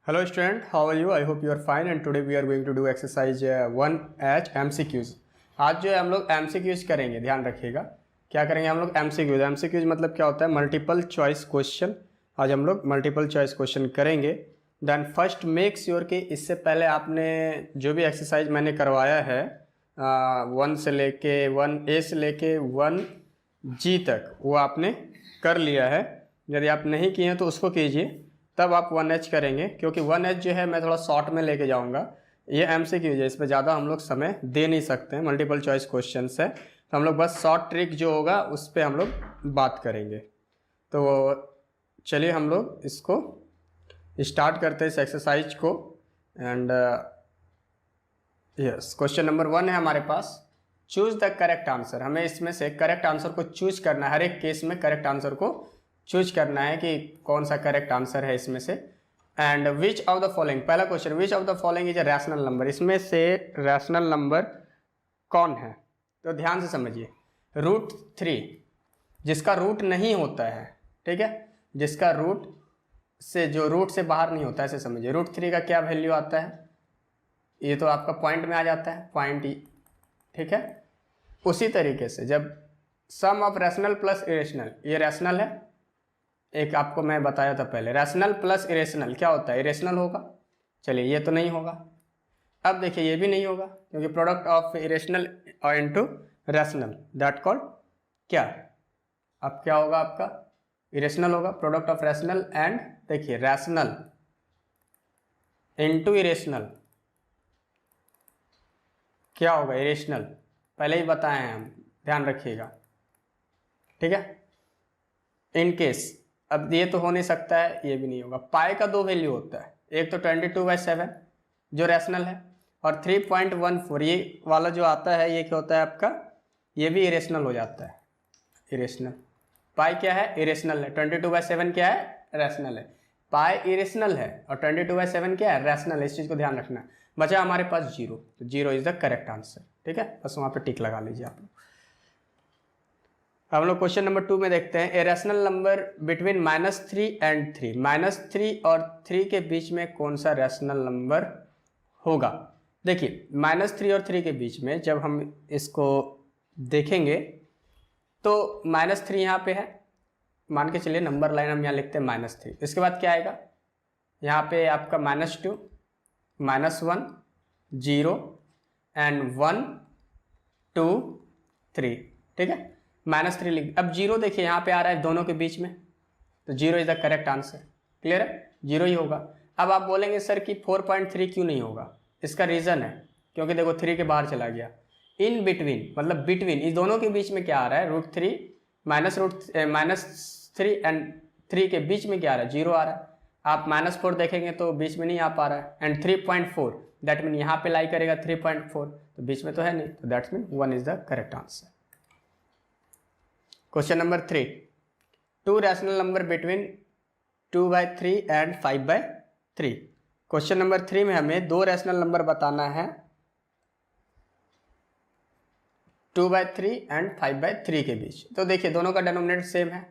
Hello student, how are you? I hope you are fine and today we are going to do exercise 1H MCQs। आज जो है हम लोग MCQs करेंगे, ध्यान रखिएगा। क्या करेंगे हम लोग? MCQs मतलब क्या होता है? Multiple choice question. आज हम लोग मल्टीपल चॉइस क्वेश्चन करेंगे। देन फर्स्ट मेक श्योर कि इससे पहले आपने जो भी एक्सरसाइज मैंने करवाया है 1 से लेके 1A से लेके 1G तक वो आपने कर लिया है। यदि आप नहीं किए हैं तो उसको कीजिए, तब आप 1H करेंगे, क्योंकि 1H जो है मैं थोड़ा शॉर्ट में लेके जाऊंगा। ये MCQ है, इस पर ज़्यादा हम लोग समय दे नहीं सकते हैं, मल्टीपल चॉइस क्वेश्चन है, तो हम लोग बस शॉर्ट ट्रिक जो होगा उस पर हम लोग बात करेंगे। तो चलिए हम लोग इसको स्टार्ट करते हैं, इस एक्सरसाइज को। एंड यस, क्वेश्चन नंबर 1 है हमारे पास। Choose the correct answer. हमें इसमें से करेक्ट आंसर को चूज करना है, हर एक केस में करेक्ट आंसर को चूज करना है कि कौन सा करेक्ट आंसर है इसमें से। And which of the following, पहला question, which of the following is a rational number. इसमें से रैशनल नंबर कौन है? तो ध्यान से समझिए। √3 जिसका रूट नहीं होता है, ठीक है, जिसका रूट से, जो रूट से बाहर नहीं होता है, ऐसे समझिए। √3 का क्या वैल्यू आता है? ये तो आपका पॉइंट में आ जाता है, पॉइंट ई, ठीक है। उसी तरीके से जब सम ऑफ रैशनल प्लस इरेशनल, ये रैशनल है, एक आपको मैं बताया था पहले, रैशनल प्लस इरेशनल क्या होता है? इरेशनल होगा। चलिए ये तो नहीं होगा। अब देखिए ये भी नहीं होगा, क्योंकि प्रोडक्ट ऑफ इरेशनल और इनटू रैशनल, दैट कॉल्ड क्या? अब क्या होगा आपका? इरेशनल होगा। प्रोडक्ट ऑफ रैशनल एंड, देखिए, रैशनल इनटू इरेशनल क्या होगा? इरेशनल। पहले ही बताए हैं हम, ध्यान रखिएगा, ठीक है। इन केस, अब ये तो हो नहीं सकता है, ये भी नहीं होगा। पाई का 2 वैल्यू होता है, एक तो 22/7 जो रैशनल है, और 3.14 ये वाला जो आता है, ये क्या होता है आपका? ये भी इरेशनल हो जाता है, इरेशनल। पाई क्या है? इरेशनल है। 22/7 क्या है? रैशनल है। पाई इरेशनल है और 22/7 क्या है? रैशनल है। इस चीज़ को ध्यान रखना। बचा हमारे पास 0, तो 0 इज द करेक्ट आंसर, ठीक है। बस वहाँ पे टिक लगा लीजिए आप लोग। हम लोग क्वेश्चन नंबर 2 में देखते हैं, ए रैशनल नंबर बिटवीन -3 एंड 3। -3 और 3 के बीच में कौन सा रैशनल नंबर होगा? देखिए, -3 और 3 के बीच में जब हम इसको देखेंगे तो -3 यहाँ पे है, मान के चलिए नंबर लाइन हम यहाँ लिखते हैं -3। इसके बाद क्या आएगा? यहाँ पे आपका -2, -1, 0 एंड 1 2 3, ठीक है। -3 लिख। अब 0 देखिए यहाँ पे आ रहा है दोनों के बीच में, तो 0 is the correct answer. Clear है? 0 ही होगा। अब आप बोलेंगे सर कि 4.3 क्यों नहीं होगा? इसका रीज़न है, क्योंकि देखो 3 के बाहर चला गया। इन बिटवीन मतलब बिटवीन, इस दोनों के बीच में क्या आ रहा है? √3 -3 एंड 3 के बीच में क्या आ रहा है? 0 आ रहा है। आप -4 देखेंगे तो बीच में नहीं आ पा रहा है। एंड 3.4, दैट मीन यहाँ पे लाई करेगा 3.4, तो बीच में तो है नहीं, तो that's mean 1 is the correct answer. Question number 3, 2 rational number between 2/3 and 5/3। Question number 3 में हमें 2 रैशनल नंबर बताना है 2/3 एंड 5/3 के बीच। तो देखिए दोनों का डिनोमिनेटर सेम है,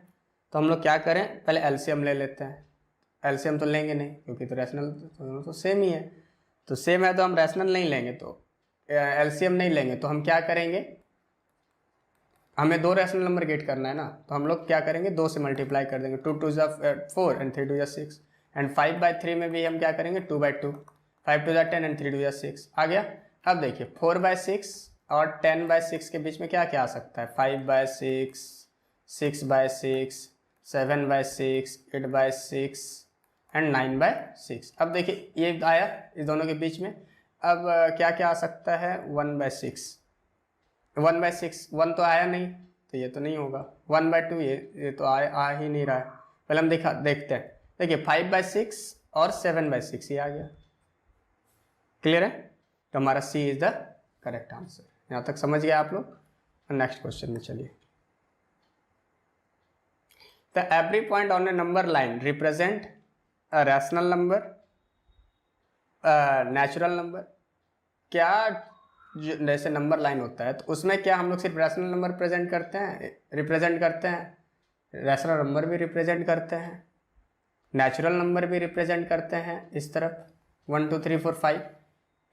तो हम लोग क्या करें, पहले एलसीएम ले लेते हैं। एलसीएम तो लेंगे नहीं, क्योंकि तो रैशनल तो सेम ही है, तो सेम है तो हम रैशनल नहीं लेंगे, तो एलसीएम नहीं लेंगे। तो हम क्या करेंगे, हमें 2 रैशनल नंबर गेट करना है ना, तो हम लोग क्या करेंगे, 2 से मल्टीप्लाई कर देंगे। 2 2 4 एंड 3 2 6। एंड 5/3 में भी हम क्या करेंगे, 2/2, 5 2 10 एंड 3 2 6 आ गया। अब देखिए 4/6 और 10/6 के बीच में क्या क्या आ सकता है? 5/6, 6/6, 7/6, 8/6 एंड 9/6। अब देखिए ये आया इस दोनों के बीच में। अब क्या क्या आ सकता है? 1/6, 1/6, 1 तो आया नहीं, तो ये तो नहीं होगा। 1/2, ये तो आ ही नहीं रहा है। पहले हम देखते हैं। देखिए 5/6 और 7/6 ये आ गया। क्लियर है? तो हमारा सी इज द करेक्ट आंसर। यहाँ तक समझ गए आप लोग? नेक्स्ट क्वेश्चन में चलिए। The every point on A number line represent a rational number, natural number. क्या जैसे नंबर लाइन होता है तो उसमें क्या हम लोग सिर्फ रैशनल नंबर रिप्रेजेंट करते हैं? रैशनल नंबर भी रिप्रेजेंट करते हैं, नेचुरल नंबर भी रिप्रेजेंट करते हैं इस तरफ 1 2 3 4 5,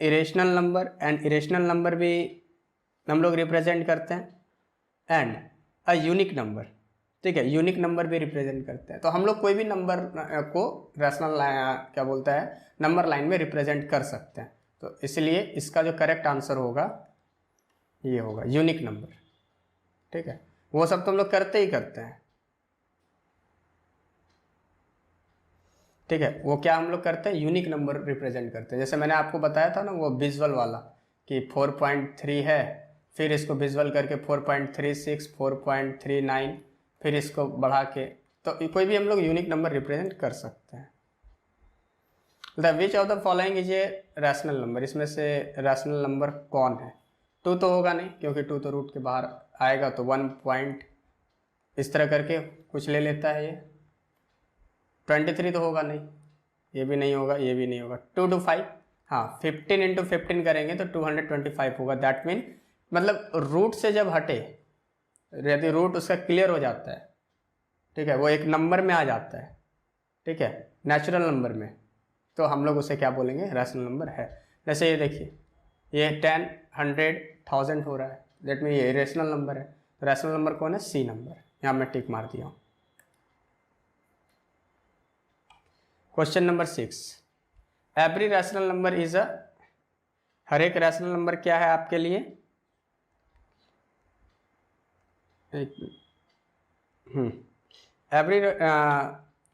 irrational number and irrational number भी हम लोग रिप्रेजेंट करते हैं, एंड अ यूनिक नंबर, ठीक है, यूनिक नंबर भी रिप्रेजेंट करते हैं। तो हम लोग कोई भी नंबर को रैशनल क्या बोलता है नंबर लाइन में रिप्रेजेंट कर सकते हैं। तो इसलिए इसका जो करेक्ट आंसर होगा ये होगा यूनिक नंबर, ठीक है। वो सब तो हम लोग करते ही करते हैं, ठीक है। वो क्या हम लोग करते हैं यूनिक नंबर रिप्रेजेंट करते हैं। जैसे मैंने आपको बताया था ना वो विजुअल वाला कि 4.3 है, फिर इसको विजुअल करके 4.36 4.39 फिर इसको बढ़ा के, तो कोई भी हम लोग यूनिक नंबर रिप्रेजेंट कर सकते हैं। The which of the following is a rational number, इसमें से रैशनल नंबर कौन है। 2 तो होगा नहीं क्योंकि 2 तो रूट के बाहर आएगा, तो 1 पॉइंट इस तरह करके कुछ ले लेता है ये। 23 तो होगा नहीं, ये भी नहीं होगा, ये भी नहीं होगा। 2 to 5, हाँ 15 into 15 करेंगे तो 225 होगा। दैट मीन मतलब रूट से जब हटे, यदि रूट उसका क्लियर हो जाता है, ठीक है, वो एक नंबर में आ जाता है, ठीक है, नेचुरल नंबर में, तो हम लोग उसे क्या बोलेंगे रैशनल नंबर है। जैसे ये देखिए ये 10 100 1000 हो रहा है, दैट मीन ये रेशनल नंबर है। रैशनल नंबर कौन है, सी नंबर, यहाँ मैं टिक मार दिया हूँ। Question number 6, every rational number is a, हर एक रैशनल नंबर क्या है आपके लिए,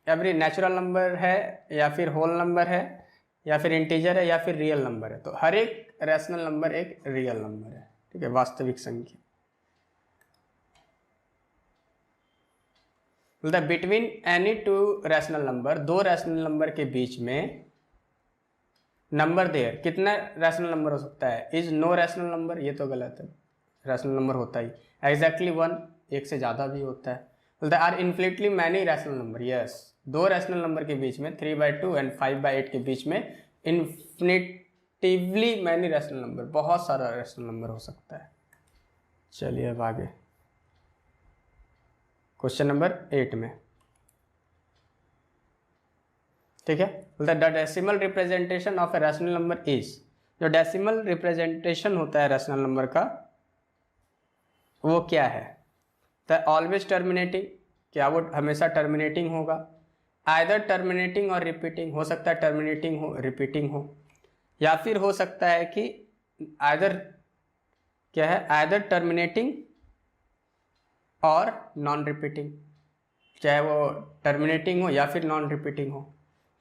एवरी नेचुरल नंबर है या फिर होल नंबर है या फिर इंटीजर है या फिर रियल नंबर है। तो हर एक रैशनल नंबर एक रियल नंबर है, ठीक है, वास्तविक संख्या। Between any two rational number, दो रैशनल नंबर के बीच में नंबर देयर, कितना रैशनल नंबर हो सकता है, इज नो रैशनल नंबर, ये तो गलत है, रैशनल नंबर होता ही एग्जैक्टली 1, एक से ज़्यादा भी होता है। Are infinitely many rational number, yes, दो रैशनल नंबर के बीच में 3/2 एंड 5/8 के बीच में इन्फिनिटिवली मैनी रैशनल नंबर, बहुत सारा रैशनल नंबर हो सकता है। चलिए अब आगे क्वेश्चन नंबर 8 में, ठीक है। The decimal representation of A rational number is, जो डेसिमल रिप्रेजेंटेशन होता है रैशनल नंबर का वो क्या है। द ऑलवेज टर्मिनेटिंग, क्या वो हमेशा टर्मिनेटिंग होगा। आइदर टर्मिनेटिंग और रिपीटिंग, हो सकता है टर्मिनेटिंग हो रिपीटिंग हो, या फिर हो सकता है कि आइदर क्या है, आइदर टर्मिनेटिंग और नॉन रिपीटिंग, चाहे वो टर्मिनेटिंग हो या फिर नॉन रिपीटिंग हो,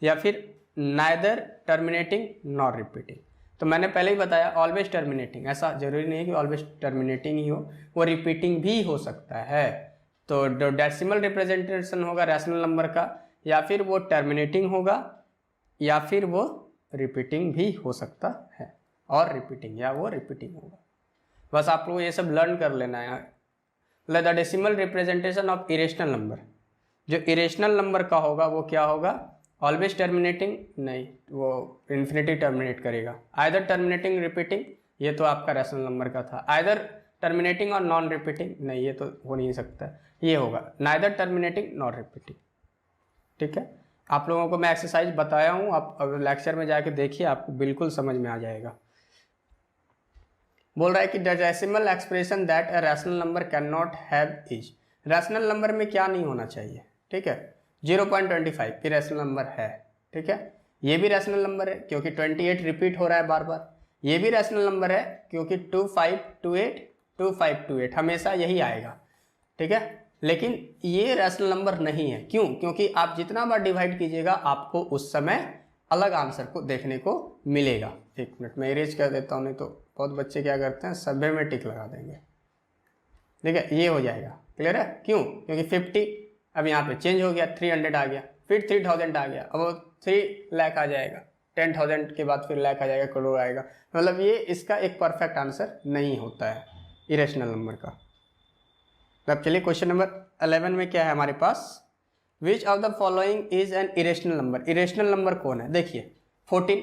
या फिर नाइदर टर्मिनेटिंग नॉर रिपीटिंग। तो मैंने पहले ही बताया ऑलवेज टर्मिनेटिंग, ऐसा जरूरी नहीं है कि ऑलवेज टर्मिनेटिंग ही हो, वो रिपीटिंग भी हो सकता है। तो जो डेसिमल रिप्रेजेंटेशन होगा रैशनल नंबर का, या फिर वो टर्मिनेटिंग होगा या फिर वो रिपीटिंग भी हो सकता है, और रिपीटिंग या वो रिपीटिंग होगा। बस आप लोग ये सब लर्न कर लेना है। The decimal representation of irrational number, जो इरेशनल नंबर का होगा वो क्या होगा, ऑलवेज टर्मिनेटिंग नहीं, वो इन्फिनिटी टर्मिनेट करेगा। आइदर टर्मिनेटिंग रिपीटिंग, ये तो आपका रैशनल नंबर का था। आइदर टर्मिनेटिंग और नॉन रिपीटिंग, नहीं ये तो हो नहीं सकता, ये होगा नाइदर टर्मिनेटिंग नॉट रिपीटिंग, ठीक है। आप लोगों को मैं एक्सरसाइज बताया हूँ, आप अब लेक्चर में जाके देखिए, आपको बिल्कुल समझ में आ जाएगा। बोल रहा है कि the decimal expression that a rational number can not have is, rational number में क्या नहीं होना चाहिए, ठीक है। 0.25 भी रैशनल नंबर है, ठीक है, ये भी रैशनल नंबर है क्योंकि 28 रिपीट हो रहा है बार बार, ये भी रैशनल नंबर है क्योंकि 2528 हमेशा यही आएगा, ठीक है। लेकिन ये रैशनल नंबर नहीं है, क्यों, क्योंकि आप जितना बार डिवाइड कीजिएगा आपको उस समय अलग आंसर को देखने को मिलेगा। एक मिनट में इरेज कर देता हूँ, नहीं तो बहुत बच्चे क्या करते हैं सभ्य में टिक लगा देंगे, ठीक है, ये हो जाएगा। क्लियर है, क्यों, क्योंकि 50 अब यहाँ पे चेंज हो गया, 300 आ गया, फिर 3000 आ गया, अब वो 3 लाख आ जाएगा, 10,000 के बाद फिर लाख आ जाएगा, करोड़ आएगा। मतलब ये इसका एक परफेक्ट आंसर नहीं होता है इरेशनल नंबर का। अब चलिए क्वेश्चन नंबर 11 में क्या है हमारे पास, which of the following is an irrational number, irrational number कौन है। देखिए 14,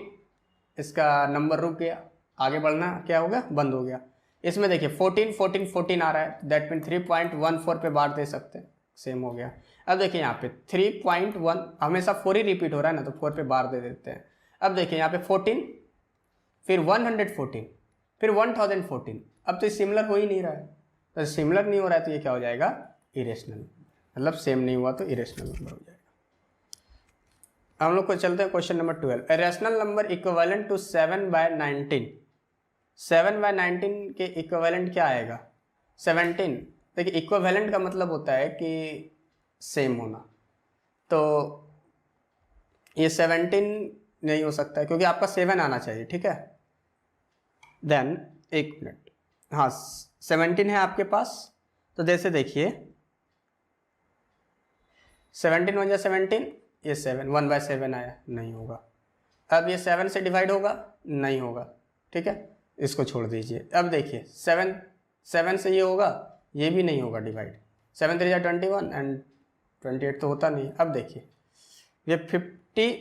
इसका नंबर रुक गया, आगे बढ़ना क्या हो गया, बंद हो गया। इसमें देखिए 14 14 14 आ रहा है, दैट मीन 3.14 पे बांट दे सकते हैं, सेम हो गया। अब देखिए यहाँ पे 3.1 हमेशा 4 ही रिपीट हो रहा है ना, तो 4 पे बार दे देते हैं। अब देखिए यहाँ पे 14, फिर 114, फिर 1014। अब तो सिमिलर हो ही नहीं रहा है, तो सिमिलर नहीं हो रहा है तो ये क्या हो जाएगा, इरेशनल, मतलब सेम नहीं हुआ तो इरेशनल नंबर हो जाएगा। हम लोग को चलते हैं question number 12। A rational number equivalent to 7/19। 7/19 के इक्विवेलेंट क्या आएगा, 17। देखिए इक्विवेलेंट का मतलब होता है कि सेम होना, तो ये 17 नहीं हो सकता है क्योंकि आपका 7 आना चाहिए, ठीक है। देन एक मिनट, हाँ 17 है आपके पास, तो जैसे देखिए 17 1 17, ये 7 1/7 आया, नहीं होगा। अब ये 7 से डिवाइड होगा, नहीं होगा, ठीक है, इसको छोड़ दीजिए। अब देखिए 7 से ये होगा, ये भी नहीं होगा डिवाइड, 7 3 21 एंड 28 तो होता नहीं। अब देखिए ये 50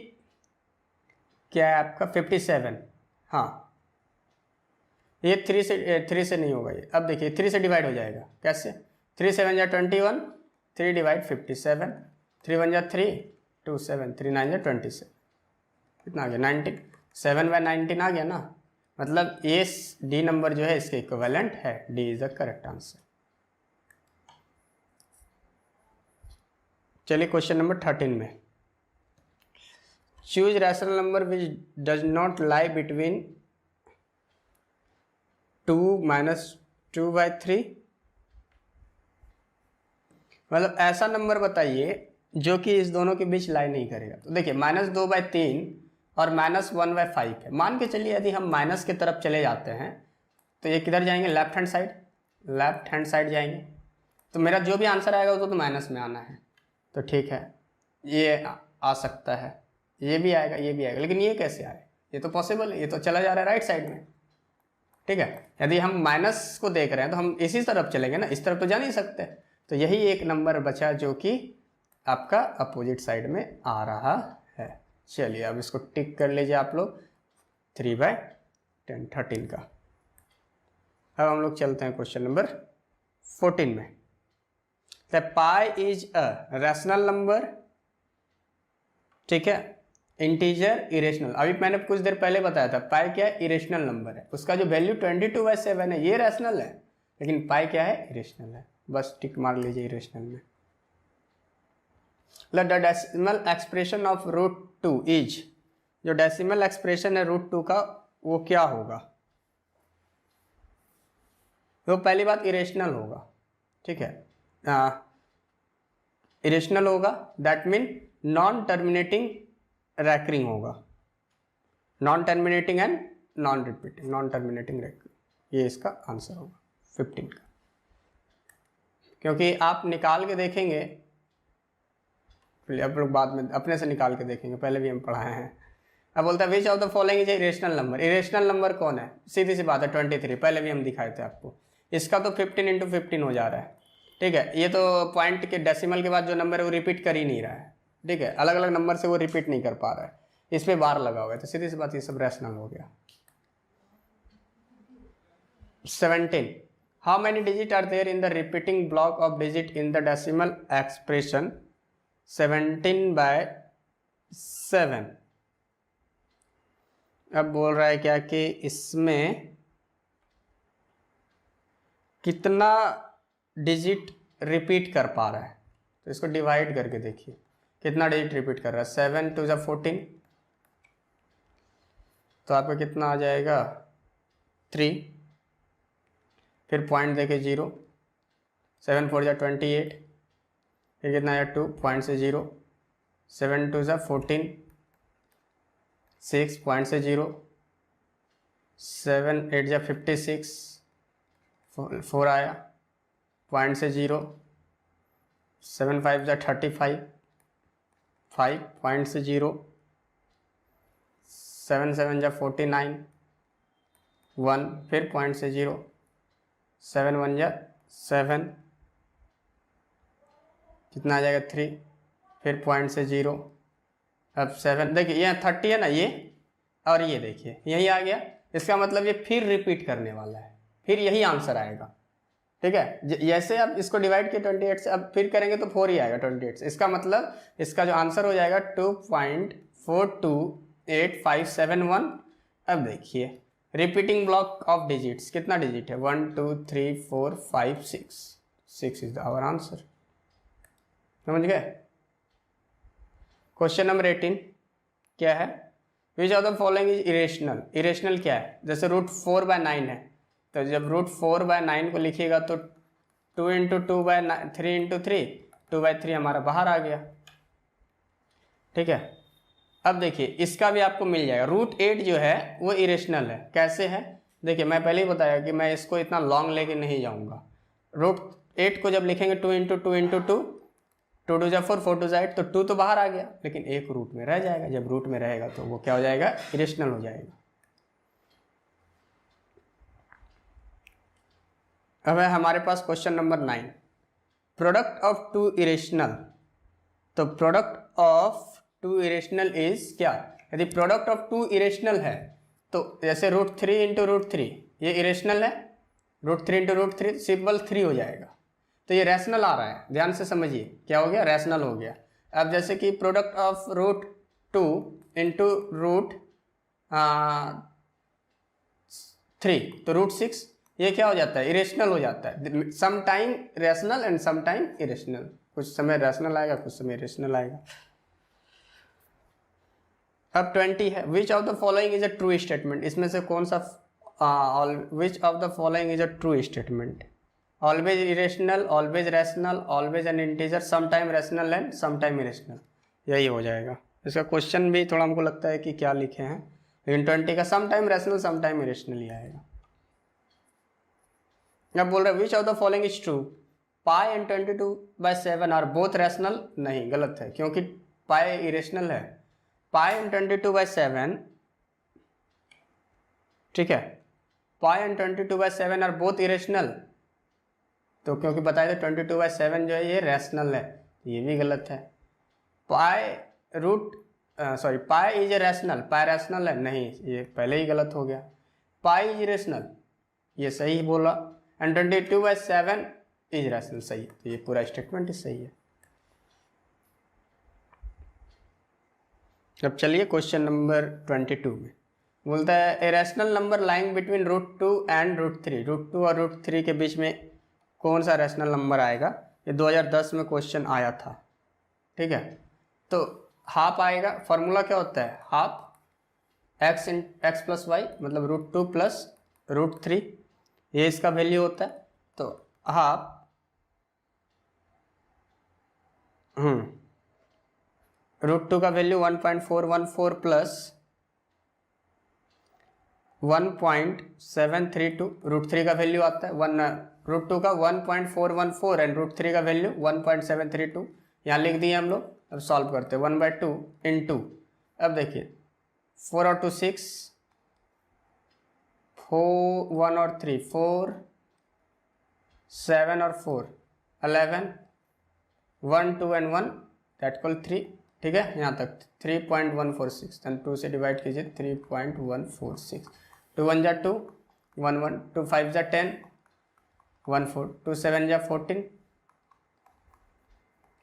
क्या है आपका, 57, हाँ ये 3 से नहीं होगा ये। अब देखिए 3 से डिवाइड हो जाएगा, कैसे, 3 7 21, 3 डिवाइड 57, 3 1 3, 2 7, 3 9 27, कितना आ गया 19, 7/19 आ गया ना, मतलब ये डी नंबर जो है इसके इक्विवेलेंट है, D is the correct answer. चलिए क्वेश्चन नंबर 13 में, choose rational number which does not lie between 2 - 2/3। मतलब ऐसा नंबर बताइए जो कि इस दोनों के बीच लाई नहीं करेगा। तो देखिए -2/3 और -1/5 है। मान के चलिए यदि हम माइनस की तरफ चले जाते हैं तो ये किधर जाएंगे, left hand side, left hand side जाएंगे, तो मेरा जो भी आंसर आएगा वो तो माइनस में आना है, तो ठीक है ये आ सकता है, ये भी आएगा, ये भी आएगा, लेकिन ये कैसे आए, ये तो पॉसिबल है, ये तो चला जा रहा है राइट साइड में, ठीक है। यदि हम माइनस को देख रहे हैं तो हम इसी तरफ चलेंगे ना, इस तरफ तो जा नहीं सकते, तो यही एक नंबर बचा जो कि आपका अपोजिट साइड में आ रहा है। चलिए अब इसको टिक कर लीजिए आप लोग, 3/10 13 का। अब हम लोग चलते हैं क्वेश्चन नंबर 14 में। The pi is a rational number, ठीक है, इंटीजर इरेशनल। अभी मैंने कुछ देर पहले बताया था पाई क्या है, इरेशनल नंबर है, उसका जो वैल्यू 22/7 है ये रैशनल है, लेकिन पाई क्या है, इरेशनल है, बस टिक मार लीजिए इरेशनल में। The decimal expression of √2 is, जो डेसिमल एक्सप्रेशन है √2 का वो क्या होगा, वो पहली बात इरेशनल होगा, ठीक है, इरेशनल होगा, that mean non terminating recurring होगा, non terminating and non repeating, non terminating recurring, ये इसका आंसर होगा 15 का। क्योंकि आप निकाल के देखेंगे, अब लोग बाद में अपने से निकाल के देखेंगे, पहले भी हम पढ़ाए हैं। अब बोलता है which of the following is irrational number, irrational number कौन है, सीधी सी बात है 23, पहले भी हम दिखाए थे आपको, इसका तो 15 × 15 हो जा रहा है, ठीक है, ये तो पॉइंट के डेसिमल के बाद जो नंबर है वो रिपीट कर ही नहीं रहा है, ठीक है, अलग अलग नंबर से वो रिपीट नहीं कर पा रहा है, इस पर बार लगा हुआ है, तो सीधी सी बात ये सब रैशनल हो गया। 17, how many digit are there in the repeating block of digit in the decimal expression 17/7। अब बोल रहा है क्या कि इसमें कितना डिजिट रिपीट कर पा रहा है, तो इसको डिवाइड करके देखिए कितना डिजिट रिपीट कर रहा है, 7 2 14, तो आपका कितना आ जाएगा 3, फिर पॉइंट देके 0, 7 4 28, फिर कितना आया 2, पॉइंट से 0, 7 2 14, 6 पॉइंट से 0, 7 8 56, 4 आया, पॉइंट से 0, 7 5 35, 5 पॉइंट से 0, 7 7 49, 1 फिर पॉइंट से 0, 7 1 7, कितना आ जाएगा 3, फिर पॉइंट से 0, अब 7, देखिए यहाँ 30 है ना ये, और ये देखिए यही आ गया, इसका मतलब ये फिर रिपीट करने वाला है, फिर यही आंसर आएगा, ठीक है। जैसे आप इसको डिवाइड किए 28 से, अब फिर करेंगे तो 4 ही आएगा 28 से। इसका मतलब इसका जो आंसर हो जाएगा 2.428571। अब देखिए रिपीटिंग ब्लॉक ऑफ डिजिट्स, कितना डिजिट है, 1 2 3 4 5 6, 6 इज आवर आंसर। समझ गए। क्वेश्चन नंबर 18 क्या है, which of the following is irrational. Irrational क्या है, जैसे √4/9 है, तो जब √4/9 को लिखिएगा तो 2 × 2/3 × 3, 2/3 हमारा बाहर आ गया। ठीक है। अब देखिए इसका भी आपको मिल जाएगा। √8 जो है वो इरेशनल है। कैसे है, देखिए मैं पहले ही बताया कि मैं इसको इतना लॉन्ग लेके नहीं जाऊंगा। √8 को जब लिखेंगे 2 × 2 × 2, 2 2 4 4 2 8, तो 2 तो बाहर आ गया, लेकिन एक रूट में रह जाएगा। जब रूट में रहेगा तो वो क्या हो जाएगा, इरेशनल हो जाएगा। अब है हमारे पास question number 9, product of two irrational. तो product of two irrational is क्या, यदि प्रोडक्ट ऑफ टू इरेशनल है तो जैसे √3 × √3 ये इरेशनल है, √3 × √3 सिंपल 3 हो जाएगा। तो ये रैशनल आ रहा है, ध्यान से समझिए क्या हो गया, रैशनल हो गया। अब जैसे कि प्रोडक्ट ऑफ √2 × √3 तो √6, ये क्या हो जाता है, इरेशनल हो जाता है। Some time rational and some time irrational, कुछ समय रैशनल आएगा, कुछ समय इरेशनल आएगा। अब 20 है, which of the following is a true statement. इसमें से कौन सा, which of the following is a true statement, always irrational, always rational, always an integer, some time rational and some time irrational, यही हो जाएगा। इसका क्वेश्चन भी थोड़ा हमको लगता है कि क्या लिखे हैं, लेकिन 20 का some time rational some time irrational ही आएगा। अब बोल रहे which of the following is true, pi and 22/7 are both rational. नहीं, गलत है, क्योंकि पाई इरेशनल है। पाई एंड 22/7, ठीक है, पाई एंड 22/7 आर बोथ इरेशनल, तो क्योंकि बताया था 22/7 जो है ये रैशनल है, ये भी गलत है। Pi pi is a rational, pi rational है, नहीं ये पहले ही गलत हो गया। पाई इज इरेशनल, ये सही बोला, एंड 22/7 इज रैशनल, सही, तो ये पूरा स्टेटमेंट ही सही है। अब चलिए क्वेश्चन नंबर 22 में बोलता है ए rational number lying between √2 and √3, √2 और √3 के बीच में कौन सा रैशनल नंबर आएगा। ये 2010 में क्वेश्चन आया था। ठीक है, तो हाफ आएगा। फॉर्मूला क्या होता है, हाफ x + y, मतलब √2 + √3, ये इसका वैल्यू होता है। तो हाफ √2 का वैल्यू 1.414 प्लस 1.732, √3 का वैल्यू आता है √2 का 1.414 एंड √3 का वैल्यू 1.732, यहाँ लिख दिए हम लोग। अब सॉल्व करते हैं, 1/2 × अब देखिए 4 और 2 6, 4 1 और 3 4, 7 और 4 11, 1 2 एंड 1 दैट इक्वल 3। ठीक है, यहाँ तक 3.146, 2 से डिवाइड कीजिए 3.146, 2 1 जा 2, 1 1, 2 5 जा 10, 1 4, 2 7 जा 14,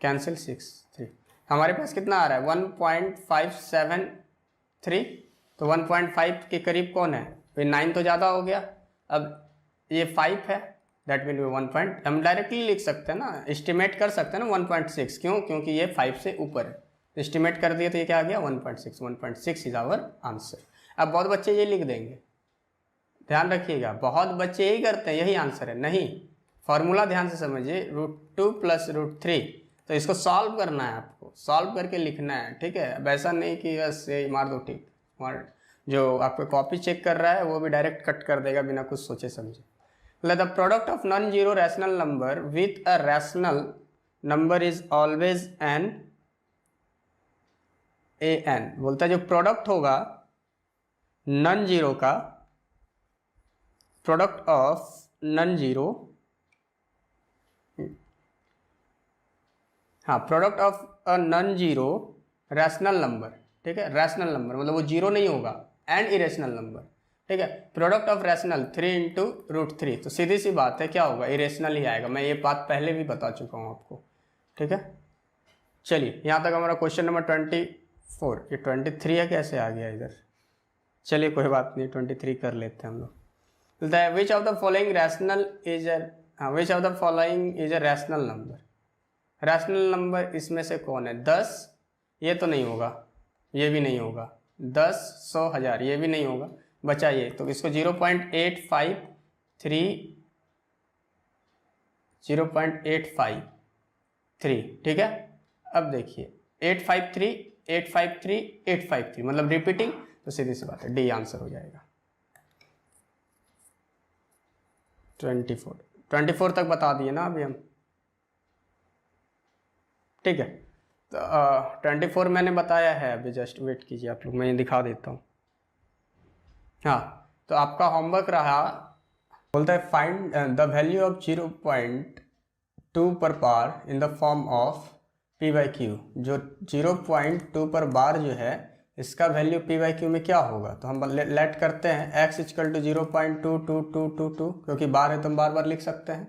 कैंसिल 6 3। हमारे पास कितना आ रहा है 1.573, तो 1.5 के करीब कौन है, फिर 9 तो ज़्यादा हो गया। अब ये 5 है, दैट मीन 1 हम डायरेक्टली लिख सकते हैं ना, एस्टिमेट कर सकते हैं ना 1.6, क्यों, क्योंकि ये 5 से ऊपर है, एस्टिमेट कर दिए तो ये क्या आ गया 1.6 इज आवर आंसर। अब बहुत बच्चे ये लिख देंगे, ध्यान रखिएगा, बहुत बच्चे यही करते हैं, यही आंसर है, नहीं, फॉर्मूला ध्यान से समझिए, √2 + √3, तो इसको सॉल्व करना है, आपको सॉल्व करके लिखना है। ठीक है, अब ऐसा नहीं कि बस ये मार दो टिक, जो आपको कॉपी चेक कर रहा है वो भी डायरेक्ट कट कर देगा बिना कुछ सोचे समझे। The product of non zero rational number with a rational number is always an an, बोलता है जो प्रोडक्ट होगा नॉन जीरो का, प्रोडक्ट ऑफ नॉन जीरो, हाँ, product of a non zero rational number, ठीक है, रैशनल नंबर मतलब वो जीरो नहीं होगा, एंड इरेशनल नंबर, ठीक है। Product of rational 3 into root 3, तो सीधी सी बात है क्या होगा, इरेशनल ही आएगा। मैं ये बात पहले भी बता चुका हूँ आपको, ठीक है। चलिए यहाँ तक हमारा क्वेश्चन नंबर 24। ये 23 है, कैसे आ गया इधर, चलिए कोई बात नहीं, 23 कर लेते हैं हम लोग। विच of the following rational is which of the following is a rational number. Rational number इसमें से कौन है, 10, ये तो नहीं होगा, ये भी नहीं होगा, 10, 100, 1000 ये भी नहीं होगा, बचा ये, तो इसको 0.853 ठीक है। अब देखिए 853 853 853 मतलब रिपीटिंग, तो सीधी सी बात है डी आंसर हो जाएगा। 24 तक बता दिए ना अभी हम, ठीक है। तो 24 मैंने बताया है अभी, जस्ट वेट कीजिए आप लोग, मैं ये दिखा देता हूँ। हाँ, तो आपका होमवर्क रहा, बोलता है फाइंड द वैल्यू ऑफ 0.2 पर bar in the form of p/q। जो 0.2 पर बार जो है इसका वैल्यू p/q में क्या होगा, तो हम लेट करते हैं x इक्वल टू 0.22222, क्योंकि बार है तो हम बार बार लिख सकते हैं।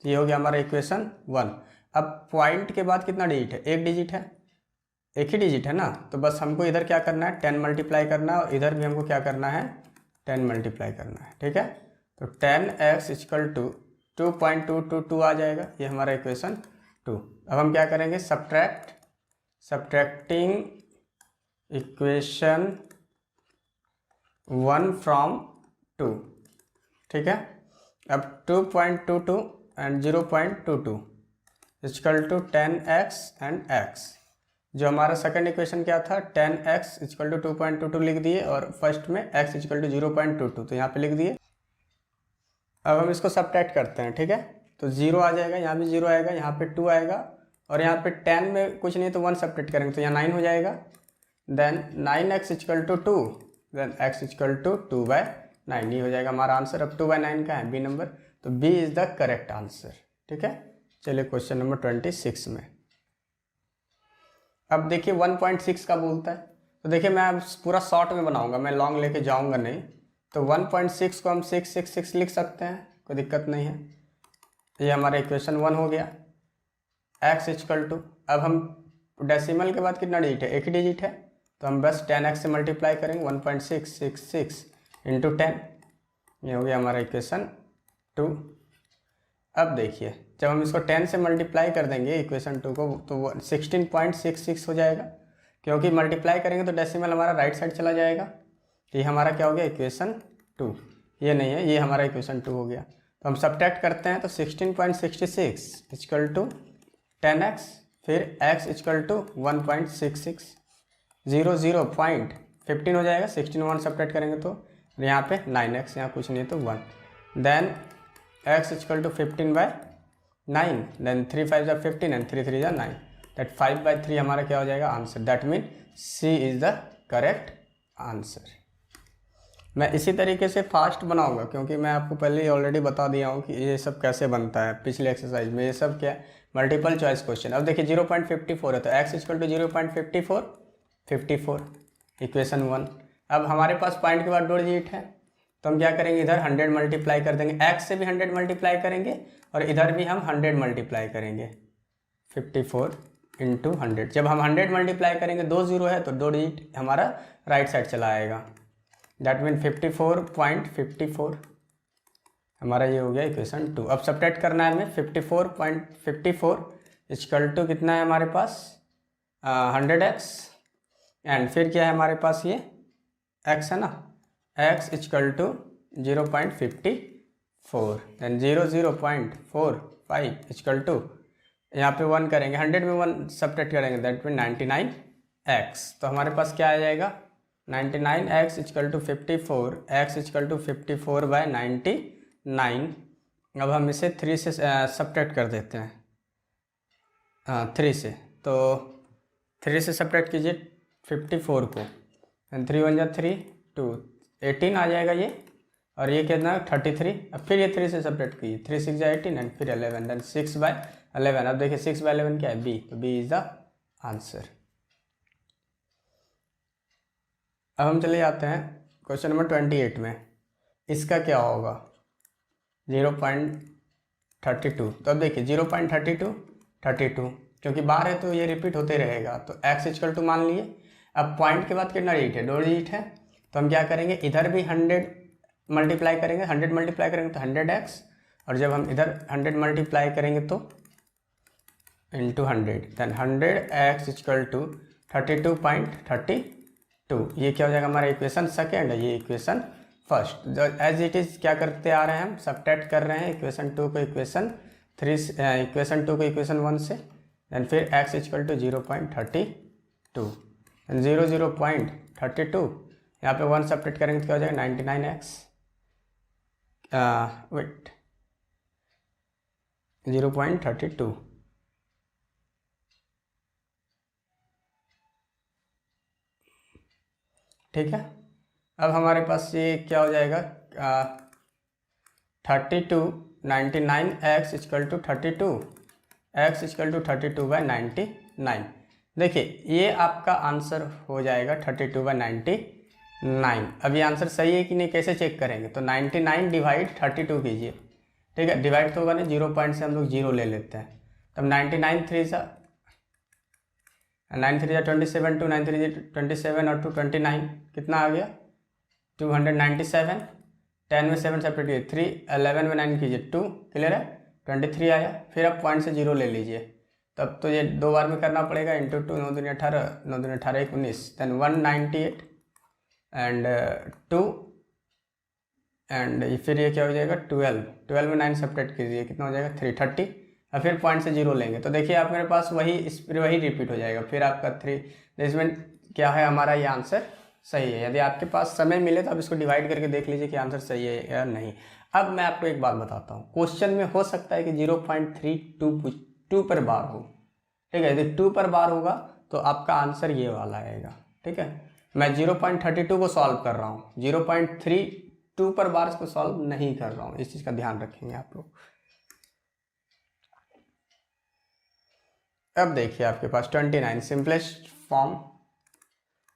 तो ये हो गया हमारा इक्वेशन 1। अब पॉइंट के बाद कितना डिजिट है, एक डिजिट है, एक ही डिजिट है ना, तो बस हमको इधर क्या करना है 10 मल्टीप्लाई करना है, और इधर भी हमको क्या करना है 10 मल्टीप्लाई करना है, ठीक है। तो 10x इक्वल टू 2.222 आ जाएगा, ये हमारा इक्वेशन 2। अब हम क्या करेंगे, सब्ट्रैक्टिंग इक्वेशन 1 फ्रॉम 2, ठीक है। अब 2.22 and 0.22 equal to 10x and x। जो हमारा सेकंड इक्वेशन क्या था, 10x इक्वल टू 2.22 लिख दिए, और फर्स्ट में x इक्वल टू 0.22, तो यहाँ पे लिख दिए। अब हम इसको सब्ट्रैक्ट करते हैं, ठीक है। तो 0 आ जाएगा, यहाँ भी 0 आएगा, यहाँ पे 2 आएगा, और यहाँ पे 10 में कुछ नहीं तो 1 सब्ट्रैक्ट करेंगे, तो यहाँ 9 हो जाएगा। Then 9x equal to 2, then x equal to 2/9, ये हो जाएगा हमारा आंसर। अब 2/9 का है बी नंबर, तो B is the correct answer, ठीक है। चलिए क्वेश्चन नंबर 26 में। अब देखिए 1.6 का बोलता है, तो देखिए मैं अब पूरा शॉर्ट में बनाऊंगा, मैं लॉन्ग लेके जाऊंगा नहीं। तो 1.6 को हम 666 लिख सकते हैं, कोई दिक्कत नहीं है। ये हमारा इक्वेशन 1 हो गया। x इक्वल टू, अब हम डेसिमल के बाद कितना डिजिट है, एक ही डिजिट है, तो हम बस 10x से मल्टीप्लाई करेंगे, 1.666 इंटू 10, ये हो गया हमारा इक्वेशन 2। अब देखिए जब हम इसको 10 से मल्टीप्लाई कर देंगे इक्वेशन 2 को, तो वो 16.66 हो जाएगा, क्योंकि मल्टीप्लाई करेंगे तो डेसिमल हमारा राइट साइड चला जाएगा। तो ये हमारा क्या हो गया, इक्वेशन 2। ये नहीं है, ये हमारा इक्वेशन 2 हो गया। तो हम सब्ट्रैक्ट करते हैं, तो 16.66 इक्वल टू 10x, फिर x इक्वल टू 1.66, 0.15 हो जाएगा, 16 1 सब्ट्रैक्ट करेंगे तो यहाँ पे 9x, यहाँ कुछ नहीं तो 1, then x equal to 15/9, then 3 5 जा 15 एंड 3 3 जा 9, दैट 5/3 हमारा क्या हो जाएगा answer. That mean C is the correct answer. मैं इसी तरीके से फास्ट बनाऊंगा, क्योंकि मैं आपको पहले ही ऑलरेडी बता दिया हूँ कि ये सब कैसे बनता है पिछले एक्सरसाइज में। ये सब क्या है, मल्टीपल चॉइस क्वेश्चन। अब देखिए 0.54 है, तो x इक्वल टू 0.54 इक्वेशन 1। अब हमारे पास पॉइंट के बाद 2 डिजिट है, तो हम क्या करेंगे, इधर 100 मल्टीप्लाई कर देंगे, x से भी 100 मल्टीप्लाई करेंगे, और इधर भी हम 100 मल्टीप्लाई करेंगे, 54 इंटू 100। जब हम 100 मल्टीप्लाई करेंगे, 2 0 है, तो 2 डिजिट हमारा राइट साइड चला आएगा, दैट मीन 54.54 हमारा ये हो गया इक्वेशन 2। अब सब्ट्रैक्ट करना है हमें, 54.54 इक्वल टू कितना है हमारे पास 100x, एंड फिर क्या है हमारे पास ये x है ना, x equal to 0.54, then 0.45 equal to, यहाँ पे 1 करेंगे, 100 में 1 सब्ट्रैक्ट करेंगे, दैट मीन 99x। तो हमारे पास क्या आ जाएगा, 99x equal to 54, x equal to 54/99। अब हम इसे 3 से सब्ट्रैक्ट कर देते हैं, 3 से, तो 3 से सब्ट्रैक्ट कीजिए 54 को, 3 1 जा 3 2 18 आ जाएगा ये, और ये कितना 33। अब फिर ये 3 से सब्ट्रैक्ट कीजिए, 3 6 जा 18 एंड फिर 11, देन 6/11। अब देखिए 6/11 क्या है, बी, तो बी इज द आंसर। अब हम चले जाते हैं क्वेश्चन नंबर 28 में। इसका क्या होगा 0.32। तो अब देखिए 0.32 क्योंकि बार है तो ये रिपीट होते रहेगा। तो x इक्वल टू मान लिए, अब पॉइंट के बाद कितना डिजिट है, 2 डिजिट है। तो हम क्या करेंगे, इधर भी 100 मल्टीप्लाई करेंगे, 100 मल्टीप्लाई करेंगे तो 100x, और जब हम इधर 100 मल्टीप्लाई करेंगे तो into 100, then 100x equal to 32.32। ये क्या हो जाएगा हमारा इक्वेशन सेकेंड है, ये इक्वेशन फर्स्ट। जो एज इट इज़ क्या करते आ रहे हैं हम, सबट्रैक्ट कर रहे हैं इक्वेशन 2 को इक्वेशन 1 से, देन फिर x इक्वल टू 0.32, 0.32, यहाँ पे 1 सबट्रैक्ट करेंगे तो क्या हो जाएगा 99x, वेट 0.32। ठीक है, अब हमारे पास ये क्या हो जाएगा 32, 99x equal to 32, x equal to 32/99। देखिए ये आपका आंसर हो जाएगा 32/99। अब ये आंसर सही है कि नहीं कैसे चेक करेंगे, तो 99 डिवाइड 32 कीजिए। ठीक है, डिवाइड तो होगा नहीं, 0 पॉइंट से हम लोग 0 ले लेते हैं। तब 99 3 सा 9 3 27, 2 9 3 27 और 2 29, कितना आ गया 297। 10 में 7 सेपरेट कीजिए 3, 11 में 9 कीजिए 2, क्लियर है 23 आया। फिर आप पॉइंट से 0 ले लीजिए, तब तो ये 2 बार में करना पड़ेगा, इंटू 2, 9 दूनी 18, 9 दूनी 18 19, देन 198 एंड 2 एंड फिर ये क्या हो जाएगा 12 में 9 सेपरेट कीजिए, कितना हो जाएगा 330, और फिर पॉइंट से 0 लेंगे। तो देखिए आप मेरे पास वही रिपीट हो जाएगा, फिर आपका 3। इसमें क्या है हमारा ये आंसर सही है। यदि आपके पास समय मिले तो आप इसको डिवाइड करके देख लीजिए कि आंसर सही है या नहीं। अब मैं आपको एक बात बताता हूँ, क्वेश्चन में हो सकता है कि 0.32 पर बार हो। ठीक है, यदि 2 पर बार होगा तो आपका आंसर ये वाला आएगा। ठीक है, मैं 0.32 को सॉल्व कर रहा हूँ, 0.32 पर बार इसको सॉल्व नहीं कर रहा हूँ, इस चीज़ का ध्यान रखेंगे आप लोग। अब देखिए आपके पास 29 सिंपलेस्ट फॉर्म।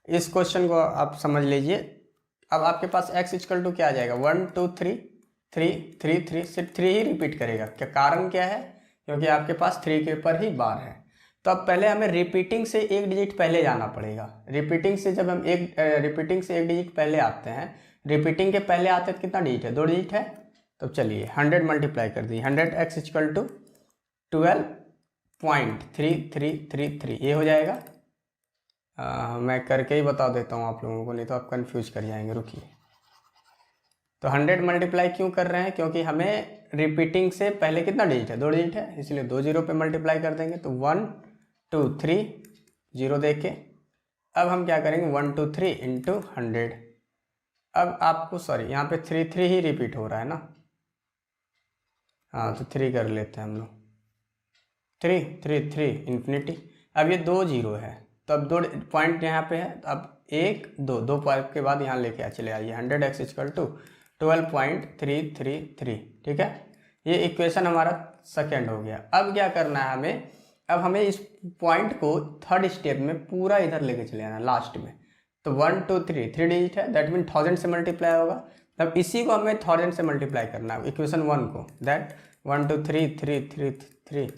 इस क्वेश्चन को आप समझ लीजिए। अब आपके पास x इक्वल टू क्या आ जाएगा 1 2 3 3 3 3, सिर्फ 3 ही रिपीट करेगा। क्या कारण क्या है, क्योंकि आपके पास 3 के ऊपर ही बार है। तो अब पहले हमें रिपीटिंग से एक डिजिट पहले जाना पड़ेगा। रिपीटिंग से जब हम रिपीटिंग से एक डिजिट पहले आते हैं, रिपीटिंग के पहले आते हैं तो कितना डिजिट है 2 डिजिट है। तो चलिए 100 मल्टीप्लाई कर दी, 100x इक्वल टू 12.3333, ये हो जाएगा। मैं करके ही बता देता हूँ आप लोगों को, नहीं तो आप कंफ्यूज कर जाएंगे। रुकिए, तो 100 मल्टीप्लाई क्यों कर रहे हैं, क्योंकि हमें रिपीटिंग से पहले कितना डिजिट है 2 डिजिट है, इसलिए 2 0 पे मल्टीप्लाई कर देंगे। तो 1 2 3 0 देके अब हम क्या करेंगे 1 2 3 इंटू 100। अब आपको सॉरी यहाँ पे 3 3 ही रिपीट हो रहा है ना, हाँ तो 3 कर लेते हैं हम लोग, 3 3 3 इन्फिनिटी। अब ये 2 0 है, तो अब 2 पॉइंट यहाँ पे है, तो अब 1 2 पॉइंट के बाद यहाँ लेके चले आइए 100x इक्वल टू 12.333। ठीक है, ये इक्वेशन हमारा सेकेंड हो गया। अब क्या करना है हमें, अब हमें इस पॉइंट को थर्ड स्टेप में पूरा इधर लेके चले आना लास्ट में। तो 1 2 3 3 डिजिट है, दैट मीन 1000 से मल्टीप्लाई होगा। तब इसी को हमें 1000 से मल्टीप्लाई करना है इक्वेशन 1 को, दैट 1 2 3 3 3 3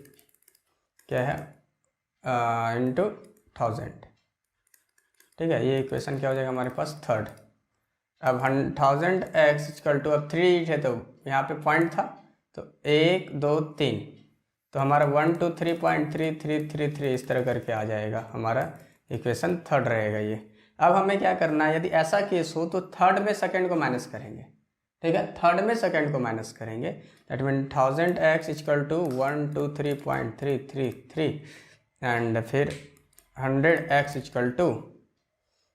क्या है इंटू 1000। ठीक है, ये इक्वेशन क्या हो जाएगा हमारे पास थर्ड। अब 1000x इक्वल टू, अब 3 है तो यहाँ पे पॉइंट था, तो 1 2 3, तो हमारा 1 2 3.3333 इस तरह करके आ जाएगा, हमारा इक्वेशन थर्ड रहेगा ये। अब हमें क्या करना है, यदि ऐसा केस हो तो थर्ड में सेकंड को माइनस करेंगे। ठीक है, थर्ड में सेकंड को माइनस करेंगे, that mean 1000x equal to 123.333 and फिर 100x equal to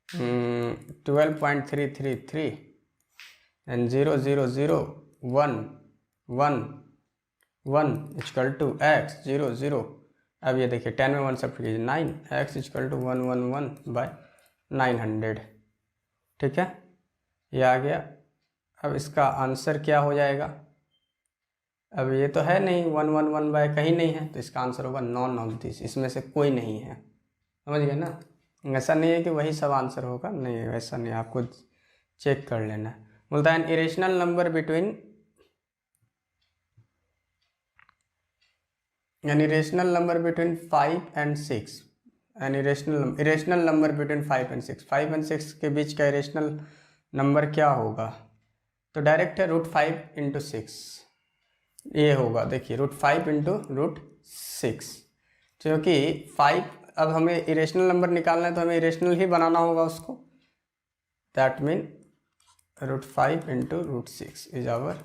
12.333 and 0 0 0 1 1 1 equal to x 0 0। अब ये देखिए 10 में 1 सब कीजिए 9, x इक्वल टू 111/900। ठीक है, ये आ गया। अब इसका आंसर क्या हो जाएगा, अब ये तो है नहीं 111 बाय कहीं नहीं है, तो इसका आंसर होगा नॉन ऑफ दिस, इसमें से कोई नहीं है। समझ गए ना, ऐसा नहीं है कि वही सब आंसर होगा, नहीं वैसा नहीं, आपको चेक कर लेना है। बोलता है N irrational number between an irrational number between 5 and 6 an irrational number between 5 and 6 5 and 6 के बीच का इरेशनल नंबर क्या होगा? तो डायरेक्ट है √5 इंटू 6 ये होगा। देखिए √5 इंटू √6, क्योंकि 5 अब हमें इरेशनल नंबर निकालना है तो हमें इरेशनल ही बनाना होगा उसको। That mean √5 into √6 is our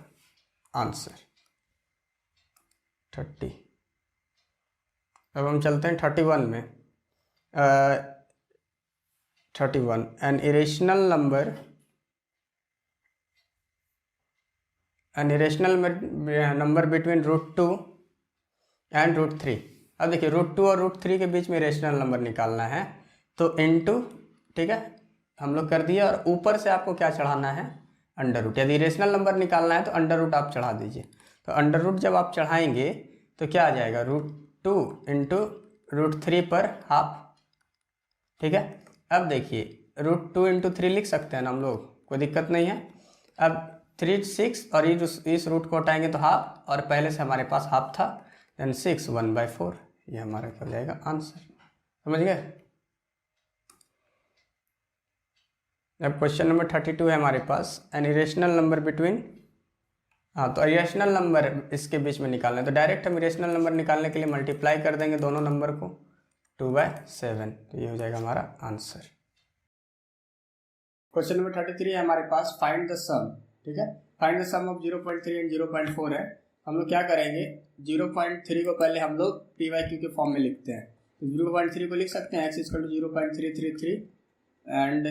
answer 30। अब हम चलते हैं 31 में। 31 an irrational number between √2 and √3। अब देखिए √2 और √3 के बीच में इरेशनल नंबर निकालना है तो इनटू, ठीक है हम लोग कर दिए, और ऊपर से आपको क्या चढ़ाना है? Under root. यदि इरेशनल नंबर निकालना है तो अंडर रूट आप चढ़ा दीजिए। तो अंडर रूट जब आप चढ़ाएंगे तो क्या आ जाएगा? √2 इंटू √3 पर हाफ, ठीक है। अब देखिए √2 इंटू 3 लिख सकते हैं ना हम लोग, कोई दिक्कत नहीं है। अब 3 6 और इस रूट को हटाएंगे तो हाफ, और पहले से हमारे पास हाफ था, देन 6 1/4, ये हमारा क्या हो जाएगा? आंसर। समझ गए? अब क्वेश्चन नंबर 32 है हमारे पास, एन इरेशनल नंबर बिटवीन, हाँ तो इरेशनल नंबर इसके बीच में निकालना है तो डायरेक्ट हम इरेशनल नंबर निकालने के लिए मल्टीप्लाई कर देंगे दोनों नंबर को 2/7, तो ये हो जाएगा हमारा आंसर। क्वेश्चन नंबर 33 है हमारे पास, फाइंड द सम, ठीक है। Find the sum of 0.3 and 0.4 है। हम लोग क्या करेंगे? 0.3 को पहले हम लोग PYQ के फॉर्म में लिखते हैं। तो 0.3 को लिख सकते हैं x = 0.333 एंड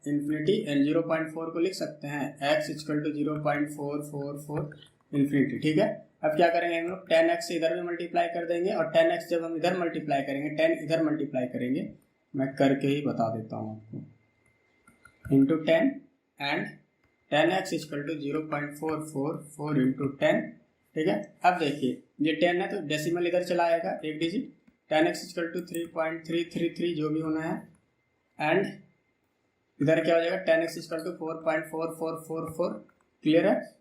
इन्फिनिटी, एंड 0.4 को लिख सकते हैं x = 0.444 इन्फिनिटी, ठीक है। अब क्या करेंगे हम लोग? 10x से इधर भी मल्टीप्लाई कर देंगे, और 10x जब हम इधर मल्टीप्लाई करेंगे 10 इधर मल्टीप्लाई करेंगे, मैं करके ही बता देता हूँ आपको, इंटू 10 एंड 10x = 0.444 इंटू 10, ठीक है। अब देखिए ये 10 है तो डेसिमल इधर चला आएगा एक डिजिट, 10x = 3.333 जो भी होना है, एंड इधर क्या हो जाएगा? 10x = 4.4444। क्लियर है?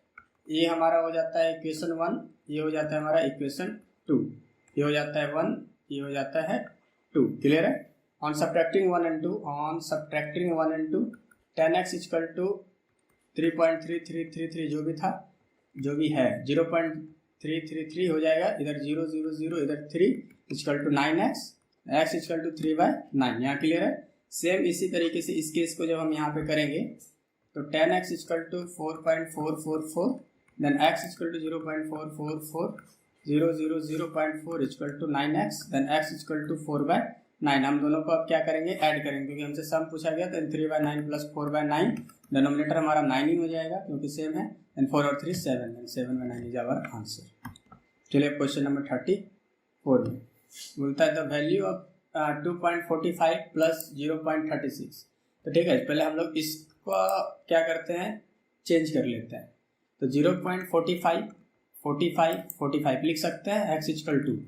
ये हमारा हो जाता है इक्वेशन 1, ये हो जाता है हमारा इक्वेशन 2, ये हो जाता है 1, ये हो जाता है 2। क्लियर है? ऑन सब्ट्रैक्टिंग 1 and 2, 10x = 3.3333 जो भी था, जो भी है 0.333 हो जाएगा, इधर 0 0 0 इधर 3 = 9x, x = 3/9। यहाँ क्लियर है? सेम इसी तरीके से इस केस को जब हम यहाँ पे करेंगे तो 10x = 4.444, then x = 0.444, 0 0 0.4 = 9x, then x = 4/9। हम दोनों को अब क्या करेंगे? ऐड करेंगे, क्योंकि हमसे सम पूछा गया, तो 3/9 प्लस 4/9, डिनोमिनेटर हमारा 9 ही हो जाएगा क्योंकि सेम है, एंड 4 और 3 7, एंड 7/9 इज आवर आंसर। चलिए क्वेश्चन नंबर 34 में बोलता है द वैल्यू ऑफ 2.45 प्लस 0.36। तो ठीक है, पहले हम लोग इसको क्या करते हैं? चेंज कर लेते हैं। तो 0.45 45 45 लिख सकते हैं, x = 2।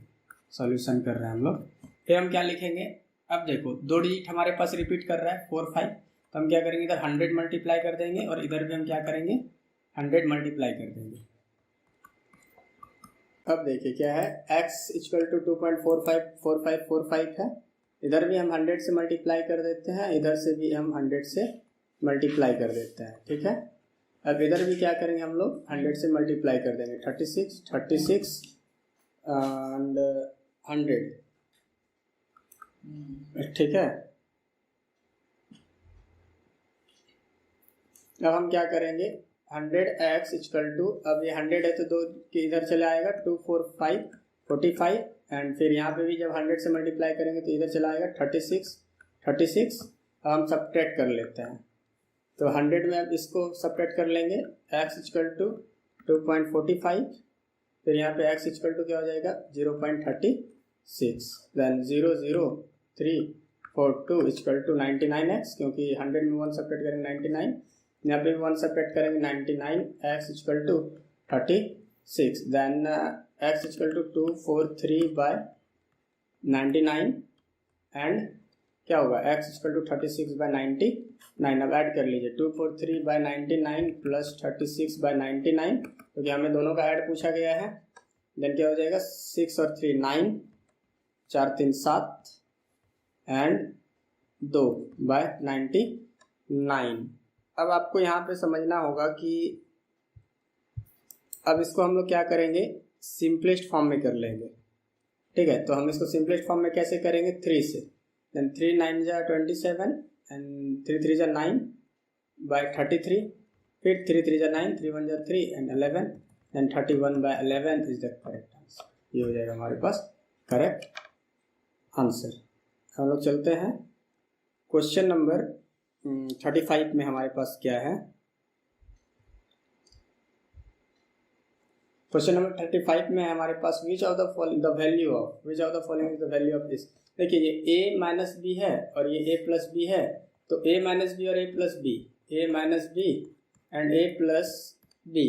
सॉल्यूशन कर रहे हैं हम लोग, फिर हम क्या लिखेंगे? अब देखो 2 डिजिट हमारे पास रिपीट कर रहा है 4 5, तो हम क्या करेंगे? इधर 100 मल्टीप्लाई कर देंगे, और इधर भी हम क्या करेंगे? 100 मल्टीप्लाई कर देंगे। अब देखिए क्या है, x = 2.454545 है, इधर भी हम 100 से मल्टीप्लाई कर देते हैं, इधर से भी हम 100 से मल्टीप्लाई कर देते हैं, ठीक है। अब इधर भी क्या करेंगे हम लोग? 100 से मल्टीप्लाई कर देंगे, 36 एंड 100, ठीक है। अब हम क्या करेंगे? 100x = अब ये 100 है तो 2 के इधर चले आएगा, 2 4 5 45, एंड फिर यहाँ पे भी जब 100 से मल्टीप्लाई करेंगे तो इधर चला आएगा 36। अब हम सब्ट्रैक्ट कर लेते हैं, तो 100 में अब इसको सब्ट्रैक्ट कर लेंगे, x = 2.45, फिर यहाँ पे x = क्या हो जाएगा? 0.36, देन 0 0 3 4 2 = 99x, क्योंकि 100 में 1 सब्ट्रैक्ट करेंगे 99, यहाँ पे 1 सब्ट्रैक्ट करेंगे 99, x = 36, देन x = 243/99, एंड क्या होगा x इक्वल टू 36/99। अब ऐड कर लीजिए 243/99 प्लस 36/99, क्योंकि हमें दोनों का ऐड पूछा गया है। देन क्या हो जाएगा 6 और 3 9, 4 3 7 एंड 2/99। अब आपको यहाँ पे समझना होगा कि अब इसको हम लोग क्या करेंगे, सिंपलेस्ट फॉर्म में कर लेंगे। ठीक है, तो हम इसको सिंपलेस्ट फॉर्म में कैसे करेंगे, 3 से। देन 3 9 जा 27 एंड 3 3 जा 9/33, फिर 3 3 जा 9, 3 1 जा 3 and 11, then 31/11 is the correct answer. ये हो जाएगा हमारे पास करेक्ट आंसर। हम लोग चलते हैं क्वेश्चन नंबर 35 में। हमारे पास क्या है, क्वेश्चन नंबर 35 में हमारे पास which of the following the value of this. देखिए ये a माइनस बी है और ये a प्लस बी है, तो a माइनस बी और a plus B, a minus B and a plus B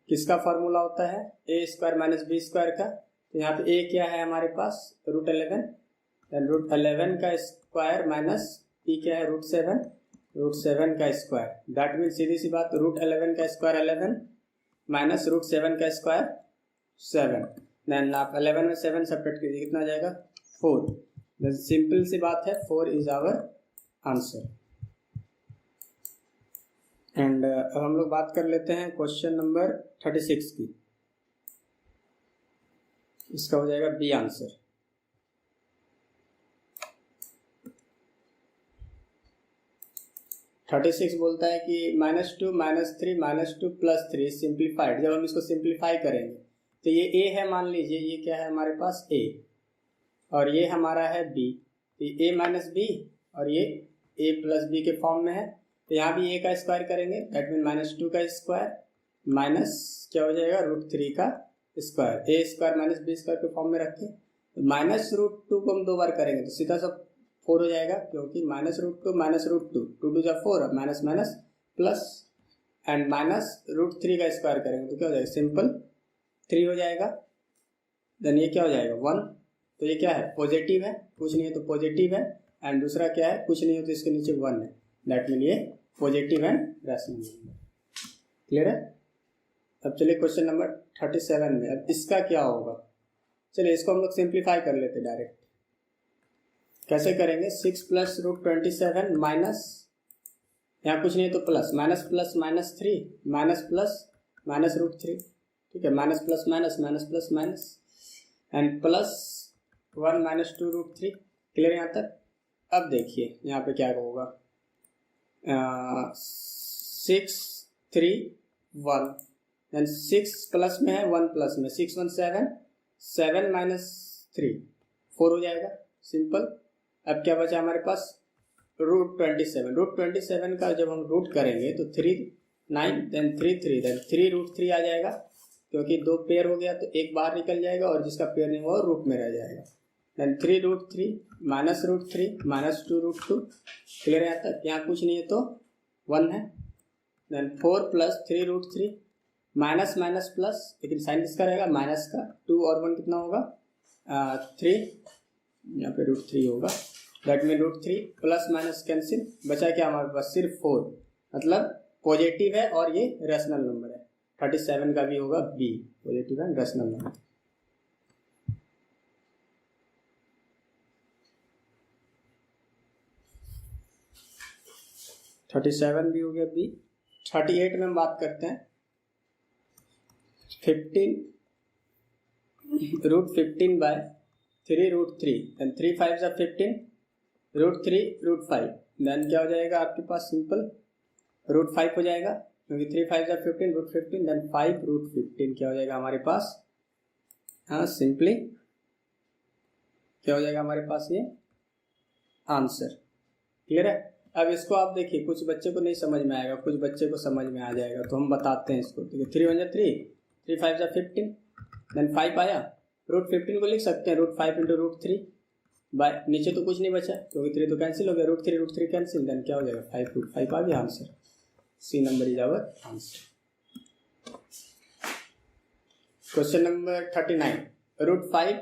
किसका फॉर्मूला होता है, a square minus B square का। तो यहाँ पे a क्या है हमारे पास √11, देन √11 का स्क्वायर माइनस b क्या है √7 का स्क्वायर। दैट मीन्स सीधी सी बात, √11 का स्क्वायर 11 माइनस √7 का स्क्वायर 7। देन आप 11 में 7 सब्ट्रैक्ट कीजिए, कितना आ जाएगा 4। सिंपल सी बात है, 4 इज आवर आंसर। एंड अब हम लोग बात कर लेते हैं क्वेश्चन नंबर 36 की। इसका हो जाएगा बी आंसर। (36) बोलता है कि -2 -3 -2 + 3 सिंप्लीफाइड। जब हम इसको सिंप्लीफाई करेंगे तो ये a है, मान लीजिए ये क्या है हमारे पास a, और ये हमारा है b, तो a माइनस बी और ये a प्लस बी के फॉर्म में है। तो यहाँ भी a का स्क्वायर करेंगे, दैट मीन -2 का स्क्वायर माइनस क्या हो जाएगा √3 का square, a square minus B square के फॉर्म में रखें। तो -√2 को हम 2 बार करेंगे तो सीधा सब 4 हो जाएगा, क्योंकि -√2 2 2 जा 4, माइनस माइनस प्लस एंड -√3 का स्क्वायर करेंगे तो क्या हो जाएगा सिंपल 3 हो जाएगा। देन ये क्या हो जाएगा 1, तो ये क्या है पॉजिटिव है, कुछ नहीं है तो पॉजिटिव है, एंड दूसरा क्या है कुछ नहीं है तो इसके नीचे 1 है, दैट मीन ये positive and rational number. Clear है। अब चलिए क्वेश्चन नंबर 37 में। अब इसका क्या होगा, चलिए इसको हम लोग सिंप्लीफाई कर लेते डायरेक्ट। कैसे करेंगे, 6 + √27 माइनस, यहाँ कुछ नहीं है तो plus, minus plus -3 minus plus -√3, ठीक है, minus plus minus and plus 1 -2√3। Clear यहाँ तक। अब देखिए यहाँ पे क्या होगा, 6 3 1, एंड 6 प्लस में है 1 प्लस में, 6 1 7 7 -3 4 हो जाएगा सिंपल। अब क्या बचा हमारे पास √27 का जब हम रूट करेंगे तो 3 9 देन 3 3 देन 3√3 आ जाएगा, क्योंकि 2 पेयर हो गया तो एक बाहर निकल जाएगा और जिसका पेयर नहीं हुआ रूट में रह जाएगा। देन 3√3 -√3 -2√2। क्लियर है यहाँ तक। यहाँ कुछ नहीं है तो 1 है। देन 4 + 3√3 माइनस माइनस प्लस, लेकिन साइन किसका रहेगा माइनस का, 2 और 1 कितना होगा 3, यहाँ पे √3 होगा, that mean √3 plus minus cancel, बचा क्या हमारे पास सिर्फ 4, मतलब पॉजिटिव है और ये रैशनल नंबर है। 37 का भी होगा B, positive and rational number. (37) भी हो गया बी। 38 में हम बात करते हैं 15 √15/3√3, देन 3 5 जा 15, √3 √5, देन क्या हो जाएगा आपके पास सिंपल √5 हो जाएगा, क्योंकि 3 5 जा 15 √15, देन 5 √15 क्या हो जाएगा हमारे पास, हाँ सिंपली क्या हो जाएगा हमारे पास ये आंसर। क्लियर है। अब इसको आप देखिए, कुछ बच्चे को नहीं समझ में आएगा, कुछ बच्चे को समझ में आ जाएगा, तो हम बताते हैं इसको। देखिए 3 1 जा 3, 3 5 जा 15, देन 5 आया, √15 को लिख सकते हैं √5 × √3 बाय, नीचे तो कुछ नहीं बचा क्योंकि 3 तो कैंसिल हो गया, √3 कैंसिल, देन क्या हो जाएगा 5 √5 आ गया answer. C number is our answer. Question number 39, √5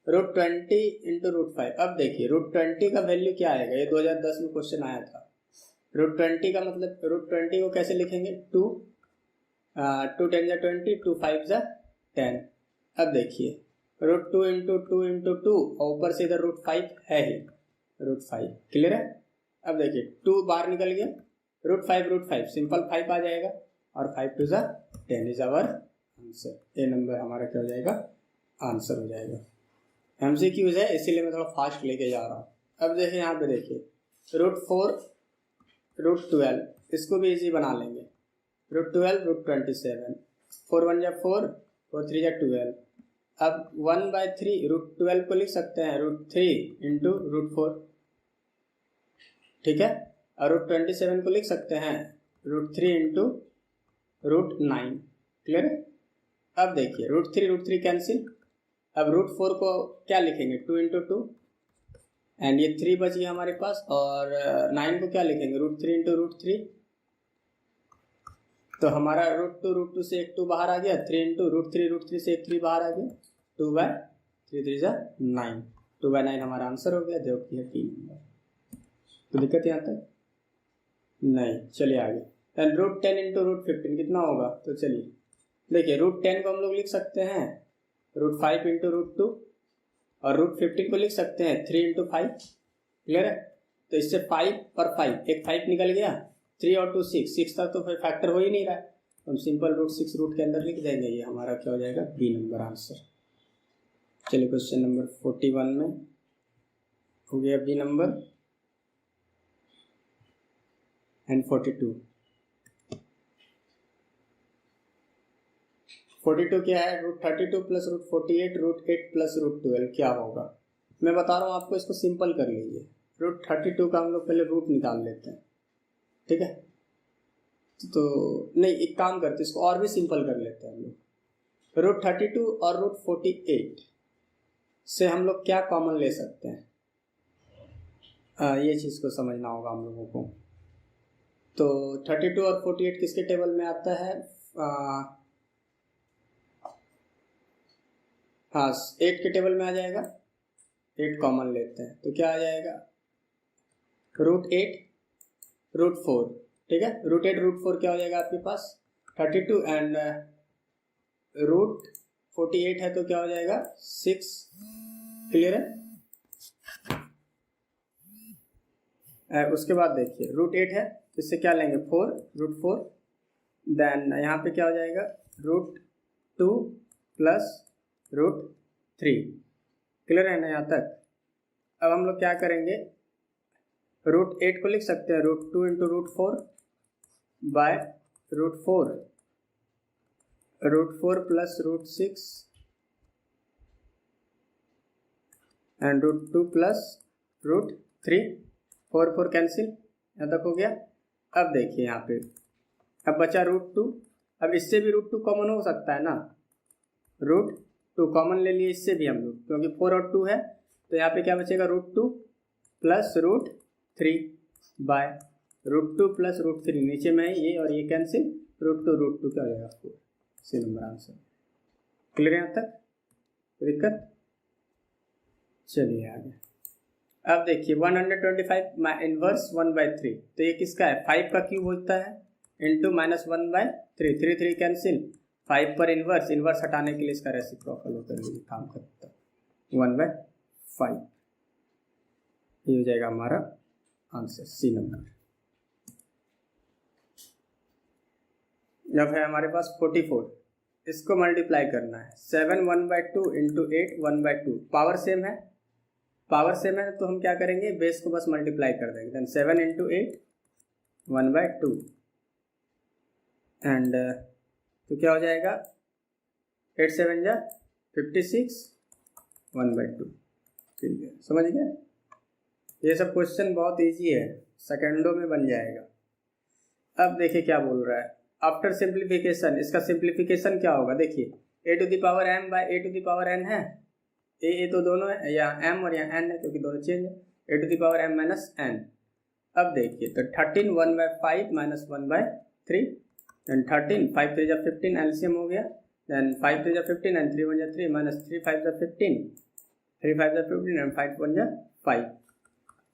√20 into √5। अब देखिए √20 का वैल्यू क्या आएगा, ये 2010 में क्वेश्चन आया था। √20 का मतलब √20 को कैसे लिखेंगे, 2 10 जा 20, 2 5 जा 10। अब देखिए √2 इंटू 2 इंटू 2 और ऊपर से इधर √5 है ही, √5 क्लियर है। अब देखिए 2 बाहर निकल गया, √5 सिंपल 5 आ जाएगा और 5 2 जा 10 इज आवर आंसर। ये नंबर हमारा क्या हो जाएगा, आंसर हो जाएगा। MCQs है इसीलिए मैं थोड़ा फास्ट लेके जा रहा हूँ। अब देखिए यहाँ पे देखिए √4 √12 इसको भी इजी बना लेंगे, √12 √27, 4 1 जा 4, 4 3 जा 12। अब 1/3 √12 को लिख सकते हैं √3 इंटू √4, ठीक है। और √27 को लिख सकते हैं √3 इंटू √9, क्लियर है। अब देखिए √3 कैंसिल, अब √4 को क्या लिखेंगे, 2 इंटू 2 एंड ये 3 बच गया हमारे पास, और 9 को क्या लिखेंगे, √3 इंटू √3। तो हमारा √2 से एक 2 बाहर आ गया, 3 इंटू √3 से एक 3 बाहर आ गया, 2/3 3 जा 9, 2/9 हमारा आंसर हो गया, जो कि है 3 नंबर। तो दिक्कत यहाँ तक नहीं, चलिए आगे। देन √10 इंटू √15 कितना होगा, तो चलिए देखिए √10 को हम लोग लिख सकते हैं √5 इंटू √2 और √15 को लिख सकते हैं 3 इंटू 5, क्लियर है। तो इससे 5 और 5 एक 5 निकल गया, 3 और 2 6 तक तो फिर फैक्टर हो ही नहीं रहा है, तो हम सिंपल √6 रूट के अंदर लिख देंगे, ये हमारा क्या हो जाएगा, बी नंबर आंसर। चलिए क्वेश्चन नंबर 41 में हो गया बी नंबर एंड 42 क्या है, √32 प्लस √48 √8 प्लस √12 क्या होगा। मैं बता रहा हूँ आपको, इसको सिंपल कर लीजिए। √32 का हम लोग पहले रूट निकाल लेते हैं, ठीक है। तो नहीं, एक काम करते हैं, इसको और भी सिंपल कर लेते हैं हम लोग। √32 और √48 से हम लोग क्या कॉमन ले सकते हैं, ये चीज़ को समझना होगा हम लोगों को। तो 32 और 48 किसके टेबल में आता है, हाँ 8 के टेबल में आ जाएगा, 8 कॉमन लेते हैं तो क्या आ जाएगा, √8 √4, ठीक है। √8 √4 क्या हो जाएगा आपके पास 32 एंड √48 है तो क्या हो जाएगा 6, क्लियर है। उसके बाद देखिए √8 है, इससे क्या लेंगे 4 √4, देन यहाँ पे क्या हो जाएगा √2 प्लस √3, क्लियर है ना यहाँ तक। अब हम लोग क्या करेंगे, √8 को लिख सकते हैं √2 into √4 by √4 plus √6 and √2 plus √3, 4 cancel, यहाँ तक हो गया। अब देखिए यहाँ पे अब बचा √2, अब इससे भी √2 कॉमन हो सकता है ना, √2 कॉमन ले लिए इससे भी हम लोग, क्योंकि 4 और 2 है, तो यहाँ पे क्या बचेगा √2 प्लस √3 बाय √2 प्लस √3, नीचे में ये और ये कैंसिल, √2 क्या हो जाएगा 4, सी नंबर आंसर। क्लियर है यहाँ तक, दिक्कत। चलिए आगे। अब देखिए 125 इनवर्स 1/3, तो ये किसका है, 5 का क्यूब होता है इंटू -1/3, 3 कैंसिल, 5 पर इनवर्स हटाने के लिए इसका रेसिप्रोकल होकर काम करता है 1/5, ये हो जाएगा हमारा आंसर, सी नंबर। जब है हमारे पास 44, इसको मल्टीप्लाई करना है, 7 1/2 इंटू 8 1/2, पावर सेम है, तो हम क्या करेंगे, बेस को बस मल्टीप्लाई कर देंगे, देन 7 इंटू 8 1/2 एंड तो क्या हो जाएगा 8 7 जा 56 1/2, ठीक है, समझ गए। ये सब क्वेश्चन बहुत इजी है, सेकेंडों में बन जाएगा। अब देखिए क्या बोल रहा है, आफ्टर सिंप्लीफिकेशन, इसका सिंप्लीफिकेशन क्या होगा, देखिए a⁴m बाय a⁴n है, ए तो दोनों है, यहाँ m और यहाँ n है क्योंकि दोनों चेंज है, a⁴m माइनस n। अब देखिए तो 13 1/5 माइनस 1/3, देन 13 5 3 जा 15 एलसीएम हो गया, देन 5 3 जा 15 एंड 3 1 जा 3 माइनस 3 5 जा 15, 3 5 15 एंड 5 1 5।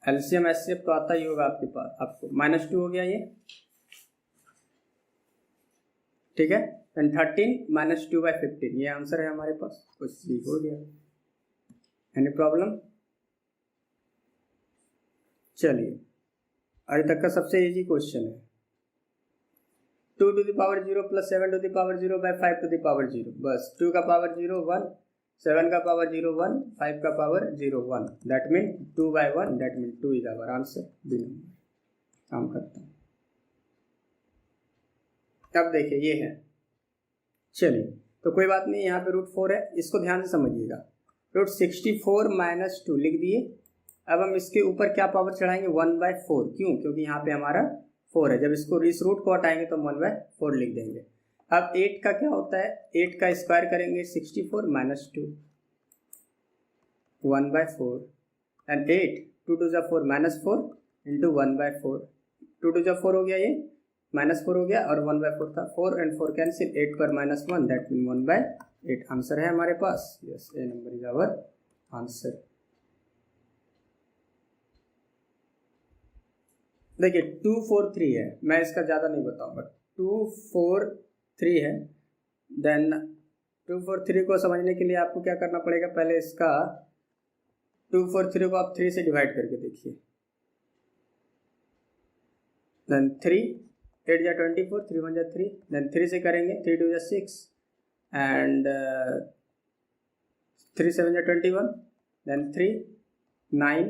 एलसीएम एचसीएफ तो आता ही होगा आपके पास, आपको -2 हो गया ये, ठीक है। एंड 13 -2/15 ये आंसर है हमारे पास, कुछ सी हो गया। Any problem? चलिए अभी तक का सबसे इजी क्वेश्चन है। 2 to the power 0 plus 7 to the power 0 by 5 to the power 0, बस 2 का पावर 0 1, 7 का पावर 0 1, 5 का power 0 1, that mean 2/1, that mean 2 is our answer. B number काम करता हूँ। अब देखिए ये है, चलिए तो कोई बात नहीं, यहाँ पे √4 है, इसको ध्यान से समझिएगा। √64 - 2 लिख दिए। अब हम इसके ऊपर क्या पावर चढ़ाएंगे 1/4, क्यों? क्योंकि यहाँ पे हमारा 4 है, जब इसको इस रूट को हटाएंगे तो 1/4 लिख देंगे। अब 8 का क्या होता है, 8 का स्क्वायर करेंगे 64 - 2 1/4 एंड 8 2 2 4 -4 इंटू 1/4, 2 2 4 हो गया, ये -4 हो गया और 1/4 था, 4 एंड 4 कैंसिल, 8 पर -1 दैट मीन 1/8 आंसर है हमारे पास। Yes, a number is our answer. देखिए 2 4 3 है, मैं इसका ज़्यादा नहीं बताऊंगा, 2 4 3 है। देन 2 4 3 को समझने के लिए आपको क्या करना पड़ेगा, पहले इसका 2 4 3 को आप 3 से डिवाइड करके देखिए। देन 3 8 या 24, 3 1 जा 3, देन 3 से करेंगे 3 2 जा 6 एंड 3 7 जा 21, देन 3 9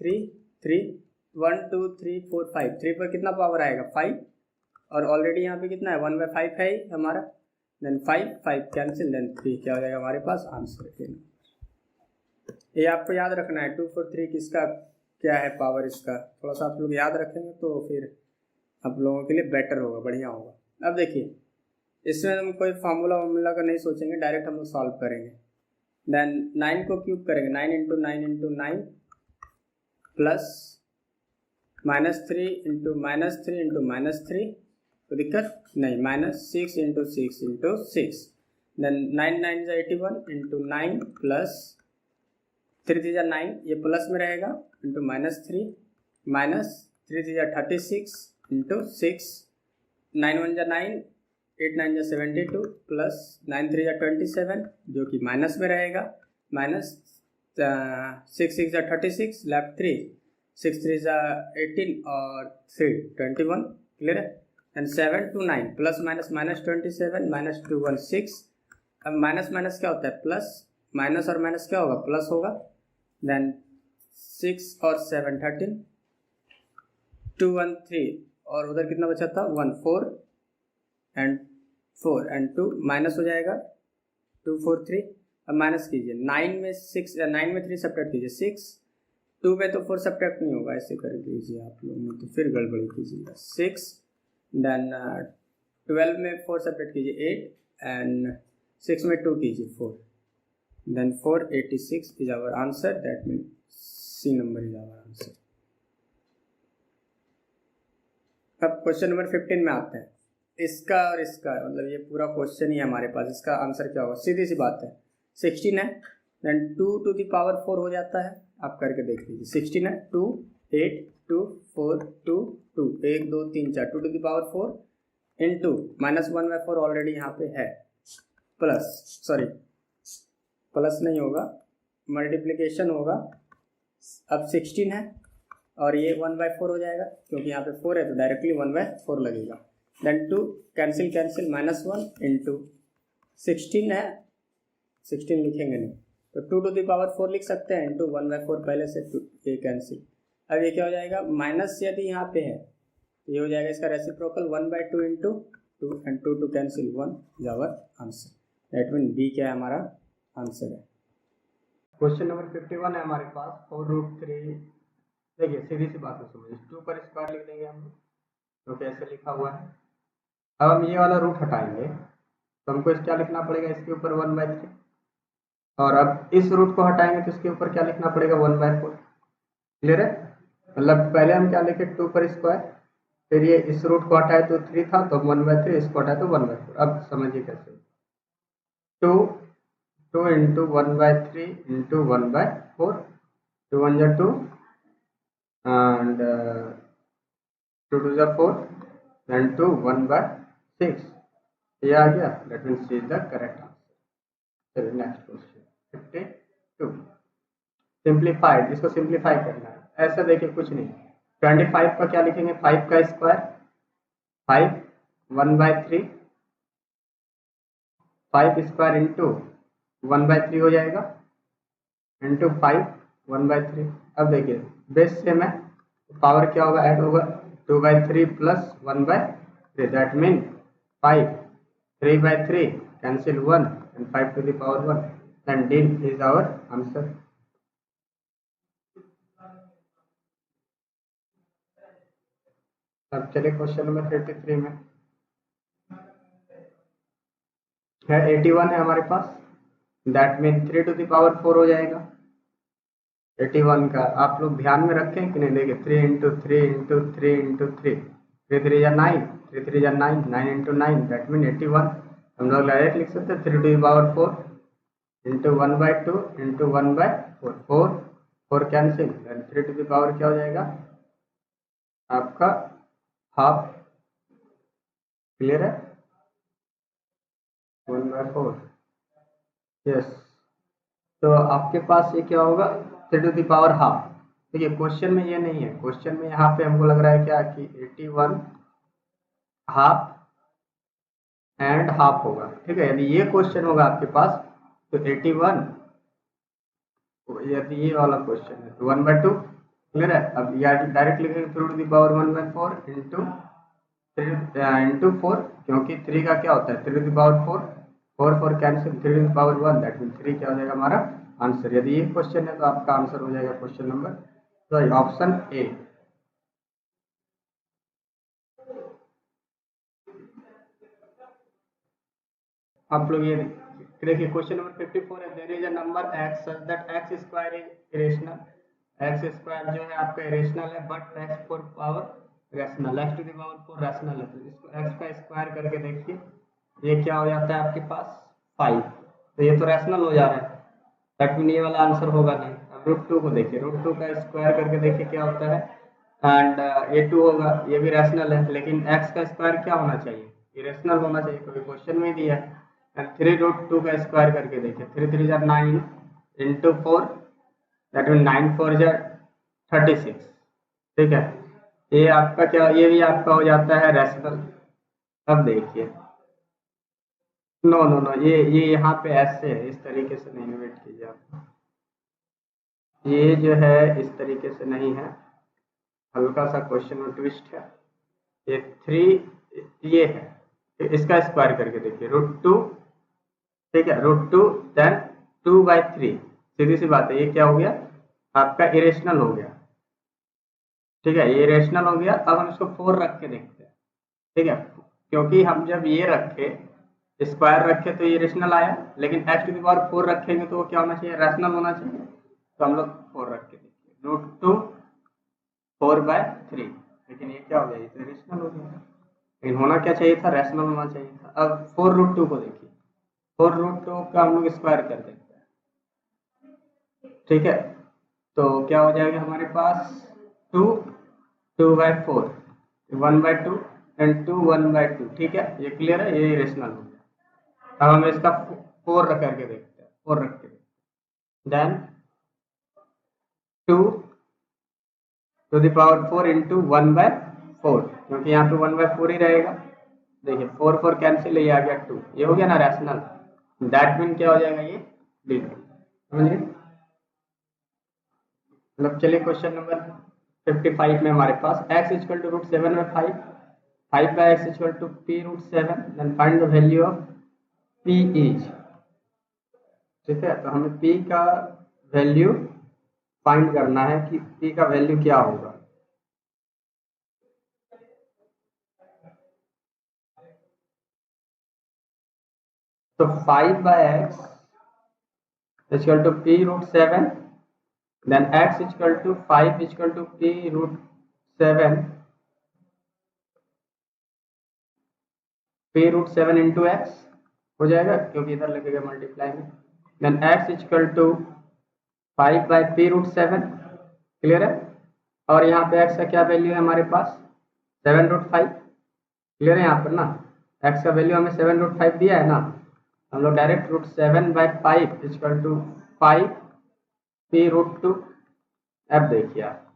3 3 1 2 3 4 5, 3 पर कितना पावर आएगा 5, और ऑलरेडी यहाँ पे कितना है 1/5 है हमारा, देन 5 5 कैंसिल, देन 3 क्या हो जाएगा हमारे पास आंसर। ये आपको याद रखना है 2 4 3 किसका क्या है पावर, इसका थोड़ा सा आप लोग याद रखेंगे तो फिर आप लोगों के लिए बेटर होगा, बढ़िया होगा। अब देखिए इसमें हम कोई फार्मूला का नहीं सोचेंगे, डायरेक्ट हम लोग सॉल्व करेंगे। देन 9 को क्यूब करेंगे, 9 × 9 × 9 प्लस -3 × -3 × -3, तो दिक्कत नहीं, -6 × 6 × 6, देन 9 9 जा 81 × 9 प्लस 3 3 जा 9, ये प्लस में रहेगा, इंटू -3 -3 3 जा 36 × 6, 9 1 जा 9, 8 9 जा 72 प्लस 9 3 जा 27 जो कि माइनस में रहेगा, माइनस 6 6 जा 36, लेफ्ट 3, 6 3 जा 18 और 3 21, क्लियर है। एंड 7 2 9 प्लस माइनस -27 -2 1 6, अब माइनस माइनस क्या होता है प्लस, माइनस और माइनस क्या होगा प्लस होगा, देन 6 और 7 13, 2 1 3 और उधर कितना बचा था 1 4 एंड 2 माइनस हो जाएगा 2 4 3, अब माइनस कीजिए 9 में 6, 9 में 3 सब्ट्रैक्ट कीजिए 6, 2 में तो 4 सब्ट्रैक्ट नहीं होगा, ऐसे कर लीजिए आप लोग, नहीं तो फिर गड़बड़ी कीजिएगा 6, देन 12 में 4 सब्ट्रैक्ट कीजिए 8 एंड 6 में 2 कीजिए 4, then 486 is our answer, that mean C number is our answer. अब क्वेश्चन नंबर 15 में आते हैं, इसका और इसका मतलब ये पूरा क्वेश्चन ही है हमारे पास, इसका आंसर क्या होगा, सीधी सी बात है 16 है, देन 2 टू द पावर 4 हो जाता है, आप करके देख लीजिए 16 है 2 8 2 4 2 2 1 2 3 4 2 to the power 4 into -1/4 already यहाँ पे है, प्लस सॉरी प्लस नहीं होगा मल्टीप्लिकेशन होगा, अब 16 है और ये 1/4 हो जाएगा क्योंकि यहाँ पे 4 है तो डायरेक्टली 1/4 लगेगा, देन 2 कैंसिल -1 इंटू 16 है, 16 लिखेंगे नहीं तो 2 टू द पावर 4 लिख सकते हैं, इंटू 1/4 पहले से, ये कैंसिल, अब ये क्या हो जाएगा माइनस, यदि यहाँ पे है तो ये हो जाएगा इसका reciprocal 1/2 into 2 and 2 2 cancel 1 is our answer, that mean B क्या है हमारा आंसर है। क्वेश्चन नंबर 51 है हमारे पास, 4√3, देखिए सीधी सी बात है समझिए, 2 पर स्क्वायर लिख देंगे हम तो कैसे लिखा हुआ है, अब हम ये वाला रूट हटाएंगे तो हमको क्या लिखना पड़ेगा, इसके ऊपर 1/3, और अब इस रूट को हटाएंगे तो इसके ऊपर क्या लिखना पड़ेगा 1/4, क्लियर है। मतलब पहले हम क्या लिखे 2 पर स्क्वायर, फिर ये इस रूट को हटाए तो 3 था तो 1/3, इसको हटाए तो 1/4, अब समझिए कैसे 2 2 इंटू 1/3 इंटू 1/4, 2 1 जा 2 and 2 2 जा 4 then 2 1/6, ये आ गया, that means C is the correct answer. चलिए नेक्स्ट क्वेश्चन 52, सिंप्लीफाइड, इसको सिंप्लीफाई करना है। ऐसा देखिए कुछ नहीं, 25 का क्या लिखेंगे, 5 का स्क्वायर, 5 1/3, 5 स्क्वायर इंटू 1/3 हो जाएगा, इंटू 5 1/3। अब देखिए बेस सेम है, पावर क्या होगा, ऐड होगा, 2/3 plus 1/3, that mean 5, 3/3 cancel 1 and 5 to the power 1, and D is our answer. अब चलिए क्वेश्चन नंबर 53 में है, 81 है हमारे पास, that mean 3 to the power 4 हो जाएगा। 81 का आप लोग ध्यान में रखें कि नहीं, देखिए 3 इंटू 3 इंटू 3 इंटू 3, 3 3 या 9, 3 3 या 9, 9 इंटू 9, दैट मीन 81। हम लोग डायरेक्ट लिख सकते हैं 3 to the power 4 into 1/2 into 1/4, 4 cancel, 3 to the power क्या हो जाएगा आपका हाफ, क्लियर है, 1/4, यस। तो आपके पास ये क्या होगा, 3 to the power हाफ। देखिए क्वेश्चन में ये नहीं है, क्वेश्चन में यहाँ पे हमको लग रहा है क्या कि 81 हाफ एंड हाफ होगा, ठीक है। यदि ये क्वेश्चन होगा आपके पास तो 81, यदि ये वाला क्वेश्चन है तो 1/2, क्लियर है। अब यार डायरेक्ट लिखेंगे 3 to the power 1/4 इंटू 4, क्योंकि 3 का क्या होता है 3 to the power 4, 4 4 cancel, 3 to the power 1, that mean 3 क्या हो जाएगा हमारा आंसर। यदि ये क्वेश्चन है तो आपका आंसर हो जाएगा question number, sorry option A. आप लोग ये देखिए क्वेश्चन नंबर 54 है, there is a number x such that x square is irrational, x square जो है आपका इरेशनल है, but x four power rational, x to the power 4 rational है। तो इसको x का स्क्वायर करके देखिए, ये क्या हो जाता है आपके पास 5, तो ये तो रैशनल हो जा रहा है, दैट मीन ये वाला आंसर होगा नहीं। अब √2 को देखिए, √2 का स्क्वायर करके देखिए क्या होता है, एंड ये 2 होगा, ये भी रैशनल है, लेकिन x का स्क्वायर क्या होना चाहिए, इरेशनल होना चाहिए, क्योंकि क्वेश्चन में दिया है। 3√2 का स्क्वायर करके देखिए, 3 3 जा 9 इंटू 4, दैट मीन 9 4 जा 36, ठीक है। ये आपका क्या, ये भी आपका हो जाता है रैशनल। अब देखिए नो नो नो, ये यहाँ पे ऐसे है, इस तरीके से नहीं, वेट कीजिए आप, ये जो है इस तरीके से नहीं है, हल्का सा क्वेश्चन में ट्विस्ट है। ये 3 ये है, तो इसका स्क्वायर करके देखिए √2, ठीक है, √2 देन 2/3, सीधी सी बात है, ये क्या हो गया आपका इरेशनल हो गया, ठीक है, ये इरेशनल हो गया। अब हम इसको 4 रख के देखते हैं, ठीक है, क्योंकि हम जब ये रखे स्क्वायर रखे तो ये इरेशनल आया, लेकिन x टू द पावर 4 रखेंगे तो वो क्या होना चाहिए, रैशनल होना चाहिए। तो हम लोग 4 रख के देखिए, √2 4/3, लेकिन ये क्या हो गया, ये तो इरेशनल हो गया, लेकिन होना क्या चाहिए था, रैशनल होना चाहिए था। अब 4√2 को देखिए, 4√2 का हम लोग स्क्वायर कर देते हैं, ठीक है, तो क्या हो जाएगा हमारे पास 2 2/4, 1/2 एंड 2 1/2, ठीक है, ये क्लियर है, ये इरेशनल हो गया। अब हम इसका 4 रख करके देखते हैं, 4 रख के then 2 to the power 4 into 1/4, क्योंकि यहाँ पे 1/4 ही रहेगा। देखिए 4 4 कैंसिल, ये आ गया 2, ये हो गया ना रैशनल, दैट मीन क्या हो जाएगा ये डी, समझिए। मतलब चलिए क्वेश्चन नंबर 55 में हमारे पास x इक्वल टू √7 में 5, 5 का x equal to p√7, then find the value of p is, ठीक है। तो हमें p का वैल्यू फाइंड करना है कि p का वैल्यू क्या होगा। तो 5/x equal to p√7, then x equal to 5 equal to p√7, p√7 into x हो जाएगा, क्योंकि इधर लगेगा मल्टीप्लाई में, then x equal to 5/p√7, clear है। और यहाँ पे x का क्या वैल्यू है हमारे पास 7√5, क्लियर है। यहाँ पर ना x का वैल्यू हमें 7√5 दिया है ना, हम लोग डायरेक्ट √7/5 इक्वल टू 5p√2। अब देखिए आप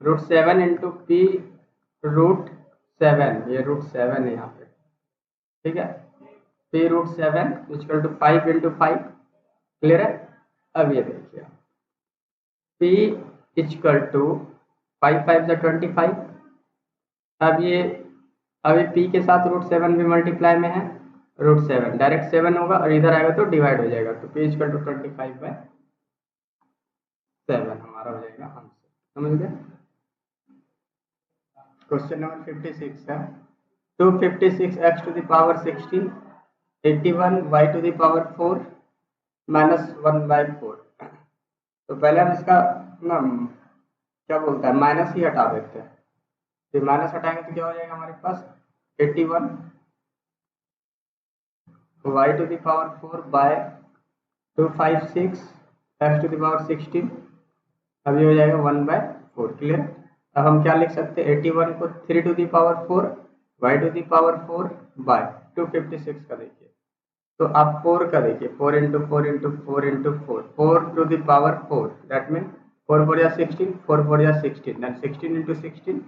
√7 इंटू p√7, ये √7 है यहाँ पे, ठीक है। p√7 equal to 5 into 5, clear है। अब ये देखिए p इक्वल टू 5×5 = 25। अब ये अभी p के साथ √7 भी मल्टीप्लाई में है, √7 डायरेक्ट 7 होगा और इधर आएगा तो डिवाइड हो जाएगा, तो p इक्वल टू 25/7 हमारा हो जाएगा आंसर, समझ गए। क्वेश्चन नंबर 56 है 256x to the power 16 81 y to the power 4 -1/4। तो पहले हम इसका ना क्या बोलता है माइनस ही हटा देते हैं, फिर माइनस हटाएंगे तो क्या हो जाएगा हमारे पास 81 y to the power 4 by 256 x to the power 16, अभी हो जाएगा 1/4, क्लियर। अब हम क्या लिख सकते हैं 81 को 3 to the power 4 y to the power 4 by 256 का देखिए, तो आप 4 का देखिए 4 into 4 into 4 into 4 4 to the power 4, that mean 4 4 या 16, 4 4 या 16, देन 16 इंटू 16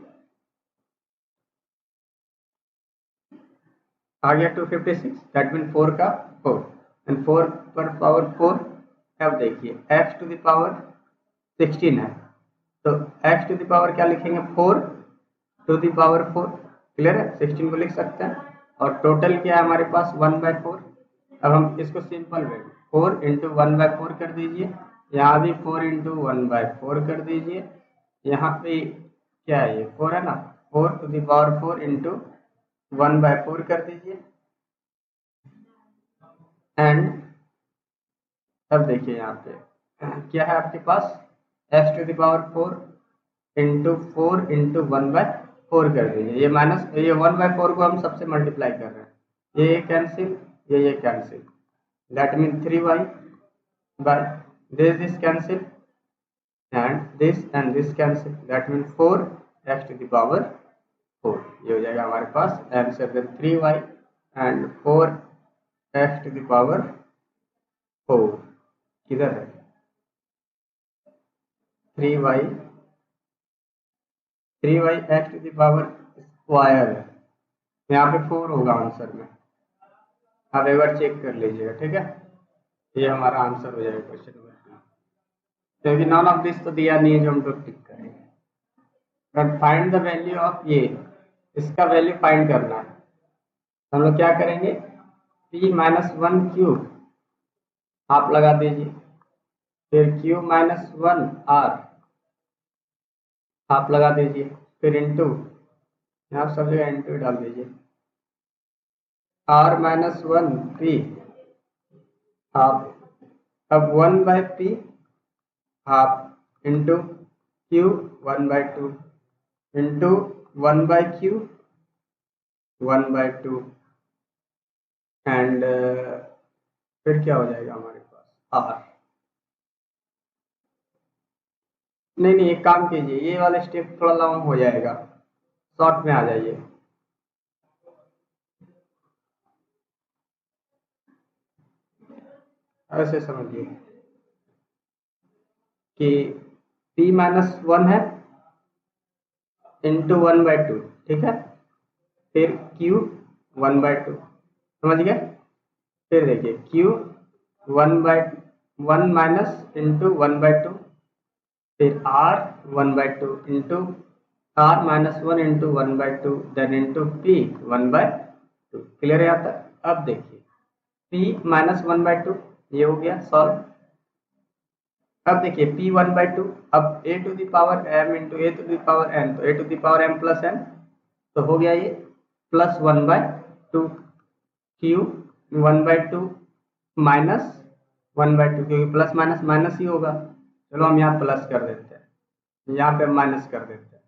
आ गया 256, दैट मीन 4 का 4 एंड 4 पर पावर 4। अब देखिए x टू द पावर 16 है, तो x टू द पावर क्या लिखेंगे 4 टू द पावर 4, क्लियर है। 16 को लिख सकते हैं और टोटल क्या है हमारे पास 1/4। अब हम इसको सिंपल वे 4 इंटू 1/4 कर दीजिए, यहाँ भी 4 इंटू 1/4 कर दीजिए, यहाँ पे क्या है ये 4 है ना, 4 टू द पावर 4 इंटू 1/4 कर दीजिए। एंड अब देखिए यहाँ पे क्या है आपके पास x to the power 4 into 4 into 1/4 कर दीजिए, ये माइनस ये 1/4 को हम सबसे मल्टीप्लाई कर रहे हैं, ये कैंसिल ये cancel, that mean 3y by this cancel and this cancel, that means 4x to the power 4, ये हो जाएगा हमारे पास answer. Then 3y and 4x to the power 4 किधर है 3y x to the power square है, यहाँ पे 4 होगा आंसर में, आप एक बार चेक कर लीजिएगा, ठीक है। ये हमारा आंसर हो जाएगा क्वेश्चन नंबर, क्योंकि नॉन ऑफ दिस तो दिया नहीं है जो हम लोग टिक करेंगे। But find the value of ये, इसका वैल्यू फाइंड करना है, हम लोग क्या करेंगे p-1 आप लगा दीजिए, फिर q-1 आप लगा दीजिए, फिर इंटू यहाँ सब जगह इंटू डाल दीजिए, r-1 p आप अब 1/p half into q 1/2 into 1/q 1/2 and फिर क्या हो जाएगा हमारे पास r। नहीं एक काम कीजिए, ये वाला स्टेप थोड़ा लॉन्ग हो जाएगा, शॉर्ट में आ जाइए। ऐसे समझिए कि p-1 है इंटू 1/2, ठीक है, फिर q 1/2, समझ गए। फिर देखिए q 1/1 माइनस इंटू 1/2, फिर r 1/2 into r-1 into 1/2 then into p 1/2, clear है यहाँ तक। अब देखिए p-1/2 ये हो गया सॉल्व। अब देखिए p 1/2, अब a to the power m into a to the power n, तो a to the power m plus n, तो हो गया ये प्लस 1/2 q 1/2 माइनस 1/2, क्योंकि प्लस माइनस माइनस ही होगा, चलो हम यहाँ प्लस कर देते हैं, यहाँ पे माइनस कर देते हैं,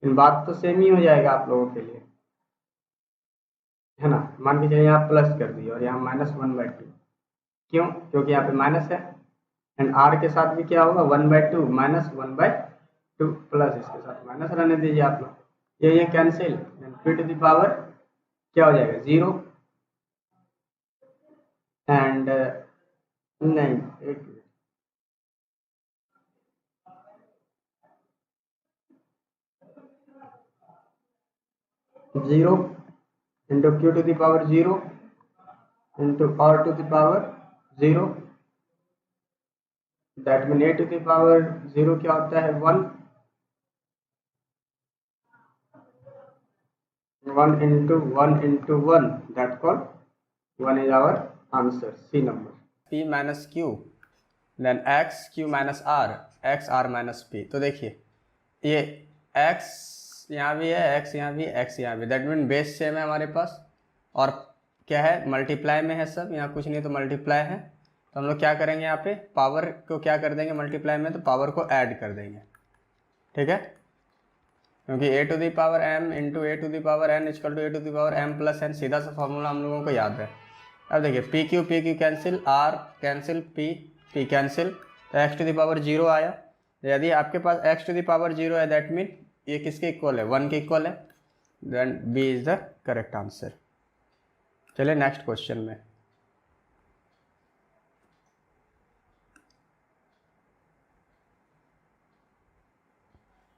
इन बात तो सेम ही हो जाएगा आप लोगों के लिए, है ना। मान के चलिए यहाँ प्लस कर दिए और यहाँ -1/2, क्यों? क्योंकि यहाँ पे माइनस है, एंड आर के साथ भी क्या होगा 1/2 माइनस 1/2 प्लस इसके साथ माइनस रहने दीजिए आप लोग, ये cancel, p to the power क्या हो जाएगा 0 एंड नहीं एक 0 into q to the power 0 into r to the power 0, that mean a to the power 0 क्या होता है 1 into 1 that called 1 is our answer, C number. P minus Q then x Q minus R x R minus P। तो देखिए ये x यहाँ भी है, x यहाँ भी, x यहाँ भी, दैट मीन बेस सेम है हमारे पास, और क्या है मल्टीप्लाई में है सब, यहाँ कुछ नहीं तो मल्टीप्लाई है, तो हम लोग क्या करेंगे यहाँ पे पावर को क्या कर देंगे मल्टीप्लाई में, तो पावर को ऐड कर देंगे, ठीक है, क्योंकि a to the power m into a to the power n equal to a to the power m plus n, सीधा सा फॉर्मूला हम लोगों को याद है। अब देखिए p Q cancel, r cancel, p cancel, तो x टू दी पावर 0 आया। यदि आपके पास x टू दी पावर 0 है दैट मीन ये किसके इक्वल है 1 के इक्वल है, then b is the correct answer. चलिए नेक्स्ट क्वेश्चन में।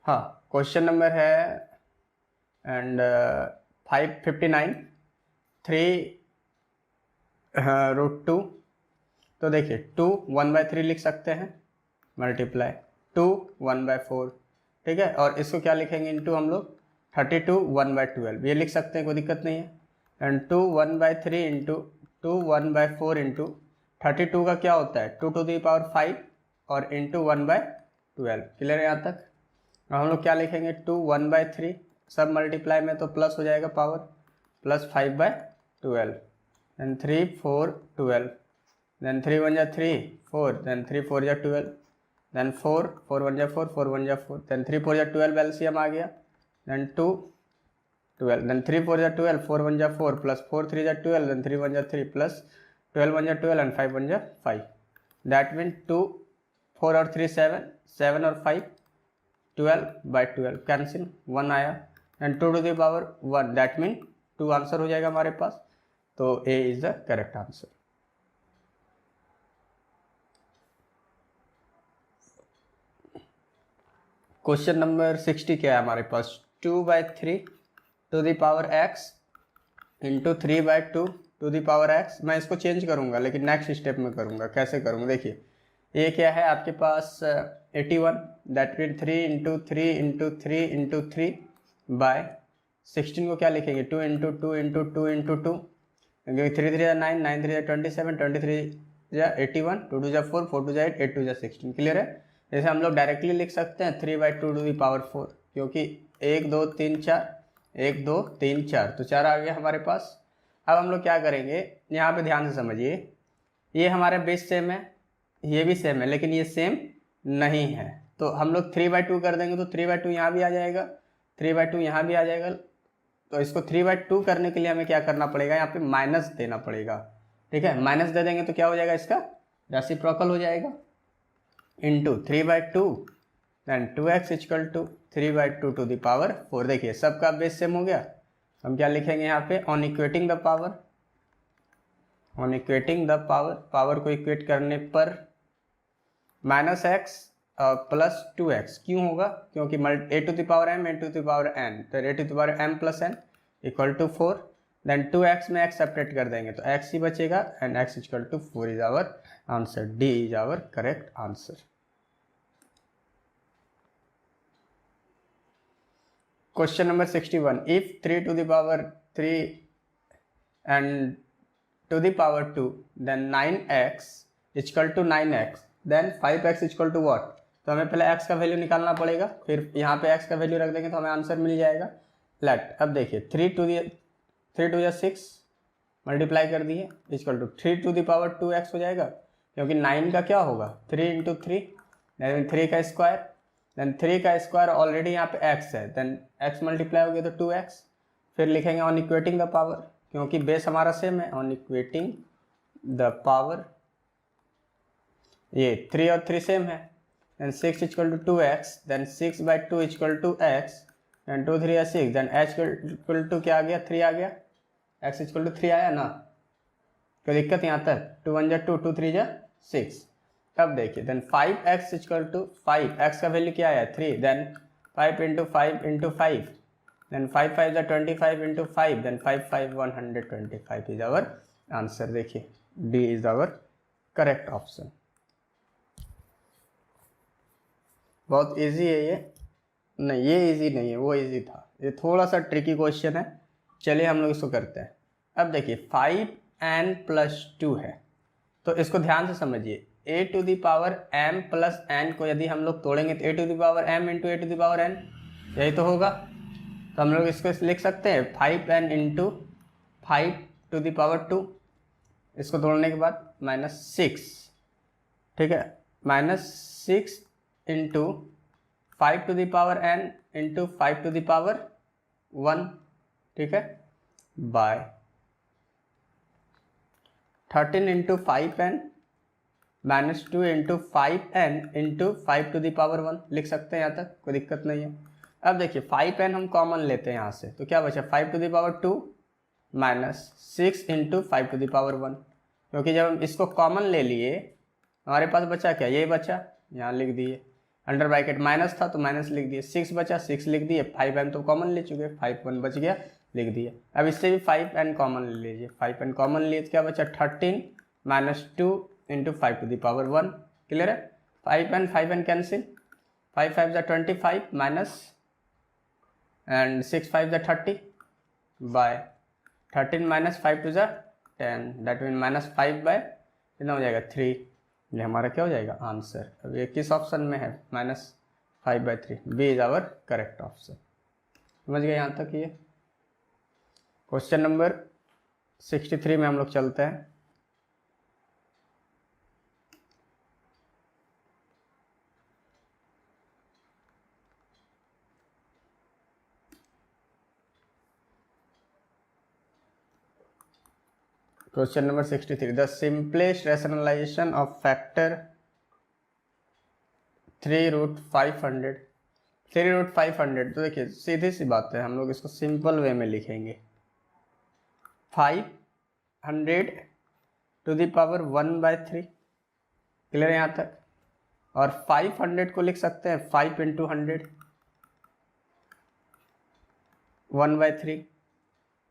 हाँ क्वेश्चन नंबर है एंड 559 3√2। तो देखिए 2 1/3 लिख सकते हैं, मल्टीप्लाई 2 1/4, ठीक है, और इसको क्या लिखेंगे इनटू हम लोग 32 1/12, ये लिख सकते हैं, कोई दिक्कत नहीं है। एंड 2 1/3 इंटू 2 1/4 इंटू 32 का क्या होता है 2 टू दी पावर 5 और इंटू 1/12, क्लियर है यहाँ तक। अब हम लोग क्या लिखेंगे 2 1/3 सब मल्टीप्लाई में तो प्लस हो जाएगा पावर, प्लस 5/12 देन 3 4 12 देन 3 1 जा 3 4 देन 3 4 जा 12 देन 4 4 1 जा 4 4 1 जा 4 देन 3 4 जा 12 एलसीएम आ गया, देन 2 12 देन 3 4 जा 12 4 1 जा 4 प्लस 4 3 जा 12 देन 3 1 जा 3 प्लस 12 1 जा 12 एंड 5 1 जा 5, दैट मीन 2 4 और 3 7 7 और 5 12/12 कैंसिल, 1 आया and 2 to the power 1 that mean 2 answer हो जाएगा हमारे पास, तो a is the correct answer. Question number 60 क्या है हमारे पास 2/3 to the power x into 3/2 to the power x। मैं इसको चेंज करूंगा लेकिन नेक्स्ट स्टेप में करूंगा, कैसे करूंगा देखिए, ये क्या है आपके पास 81 that mean 3 into 3 into 3 into 3 by 16 को क्या लिखेंगे 2 इंटू 2 इंटू 2 इंटू 2, 3 3 9 9 3 27 23 81 2 2 4 4 2 8 8 2 16, क्लियर है। जैसे हम लोग डायरेक्टली लिख सकते हैं 3/2 टू दी पावर 4, क्योंकि 1 2 3 4 1 2 3 4 तो 4 आ गया हमारे पास। अब हम लोग क्या करेंगे, यहाँ पे ध्यान से समझिए, ये हमारा बेस सेम है, ये भी सेम है, लेकिन ये सेम नहीं है, तो हम लोग 3/2 कर देंगे तो 3/2 यहाँ भी आ जाएगा, 3/2 यहाँ भी आ जाएगा, तो इसको 3/2 करने के लिए हमें क्या करना पड़ेगा, यहाँ पे माइनस देना पड़ेगा, ठीक है, माइनस दे देंगे तो क्या हो जाएगा इसका रेसिप्रोकल हो जाएगा, into 3/2 then 2x equal to 3/2 to the power 4। देखिए सबका बेस सेम हो गया, हम क्या लिखेंगे यहाँ पे on equating the power, on equating the power, power को इक्वेट करने पर माइनस एक्स प्लस 2x क्यों होगा, क्योंकि a to the power m a to the power n, तो a to the power m plus n equal to 4, then 2x में x separate कर देंगे तो x ही बचेगा and x equal to 4 is our answer, D is our correct answer. Question number 61, if 3 to the power 3 and to the power 2 then 9x equal to 9x then 5x equal to what, तो हमें पहले x का value निकालना पड़ेगा, फिर यहाँ पे x का वैल्यू रख देंगे तो हमें आंसर मिल जाएगा। लेट अब देखिए 3 टू 6 मल्टीप्लाई कर दिए equal to 3 to the power 2x हो जाएगा, क्योंकि 9 का क्या होगा 3 इंटू 3 देन 3 का स्क्वायर, देन 3 का स्क्वायर ऑलरेडी यहाँ पे x है, देन x मल्टीप्लाई हो गया तो 2x, फिर लिखेंगे ऑन इक्वेटिंग द पावर, क्योंकि बेस हमारा सेम है, ऑन इक्वेटिंग द पावर ये 3 और 3 सेम है, then 6 equal to 2x, then 6/2 equal to x, then 2 3 या 6, देन h इक्वल टू क्या आ गया, 3 आ गया, x इक्वल टू 3 आया ना, कोई दिक्कत यहाँ तक, 2 1 जा 2, 2 3 जा 6। अब देखिए then 5x equal to 5, x का वैल्यू क्या आया 3, देन 5 इंटू 5 इंटू 5, देन 5 5 जा 25 into 5, then 5 5 125 is our answer. देखिए d is our correct option. बहुत इजी है ये, नहीं ये इजी नहीं है, वो इजी था, ये थोड़ा सा ट्रिकी क्वेश्चन है। चलिए हम लोग इसको करते हैं। अब देखिए 5n+2 है, तो इसको ध्यान से समझिए, a to the power m plus n को यदि हम लोग तोड़ेंगे तो a to the power m into a to the power n, यही तो होगा। तो हम लोग इसको लिख सकते हैं 5n into 5 to the power 2, इसको तोड़ने के बाद -6, ठीक है, -6 into 5 to the power n into 5 to the power 1, ठीक है, by 13 into 5n -2 into 5n into 5 to the power 1 लिख सकते हैं, यहाँ तक कोई दिक्कत नहीं है। अब देखिए 5n हम कॉमन लेते हैं यहाँ से, तो क्या बचा 5 to the power 2 -6 into 5 to the power 1, क्योंकि जब हम इसको कॉमन ले लिए हमारे पास बचा क्या, ये बचा, यहाँ लिख दिए, अंडर ब्रैकेट माइनस था तो माइनस लिख दिए, 6 बचा 6 लिख दिए, 5n तो कॉमन ले चुके, 5 1 बच गया लिख दिए। अब इससे भी 5n कॉमन ले लीजिए, 5n कॉमन लिए तो क्या बचा 13 -2 into 5 to the power 1, clear है, 5n कैंसिल, 5 5 जा 25 माइनस एंड 6 5 जा 30 बाय 13 माइनस 5 टू जा 10, दैट मीन -5 बाय कितना हो जाएगा 3, ये हमारा क्या हो जाएगा आंसर। अब ये किस ऑप्शन में है, -5/3, B is our correct option. समझ गए यहाँ तक। ये क्वेश्चन नंबर 63 में हम लोग चलते हैं। Question number 63, the simplest rationalisation of factor 3√500। 3√500 तो देखिए सीधी सी बात है, हम लोग इसको सिंपल वे में लिखेंगे, 500 टू दी पावर 1/3, क्लियर है यहाँ तक, और 500 को लिख सकते हैं 5 इंटू 100 1/3,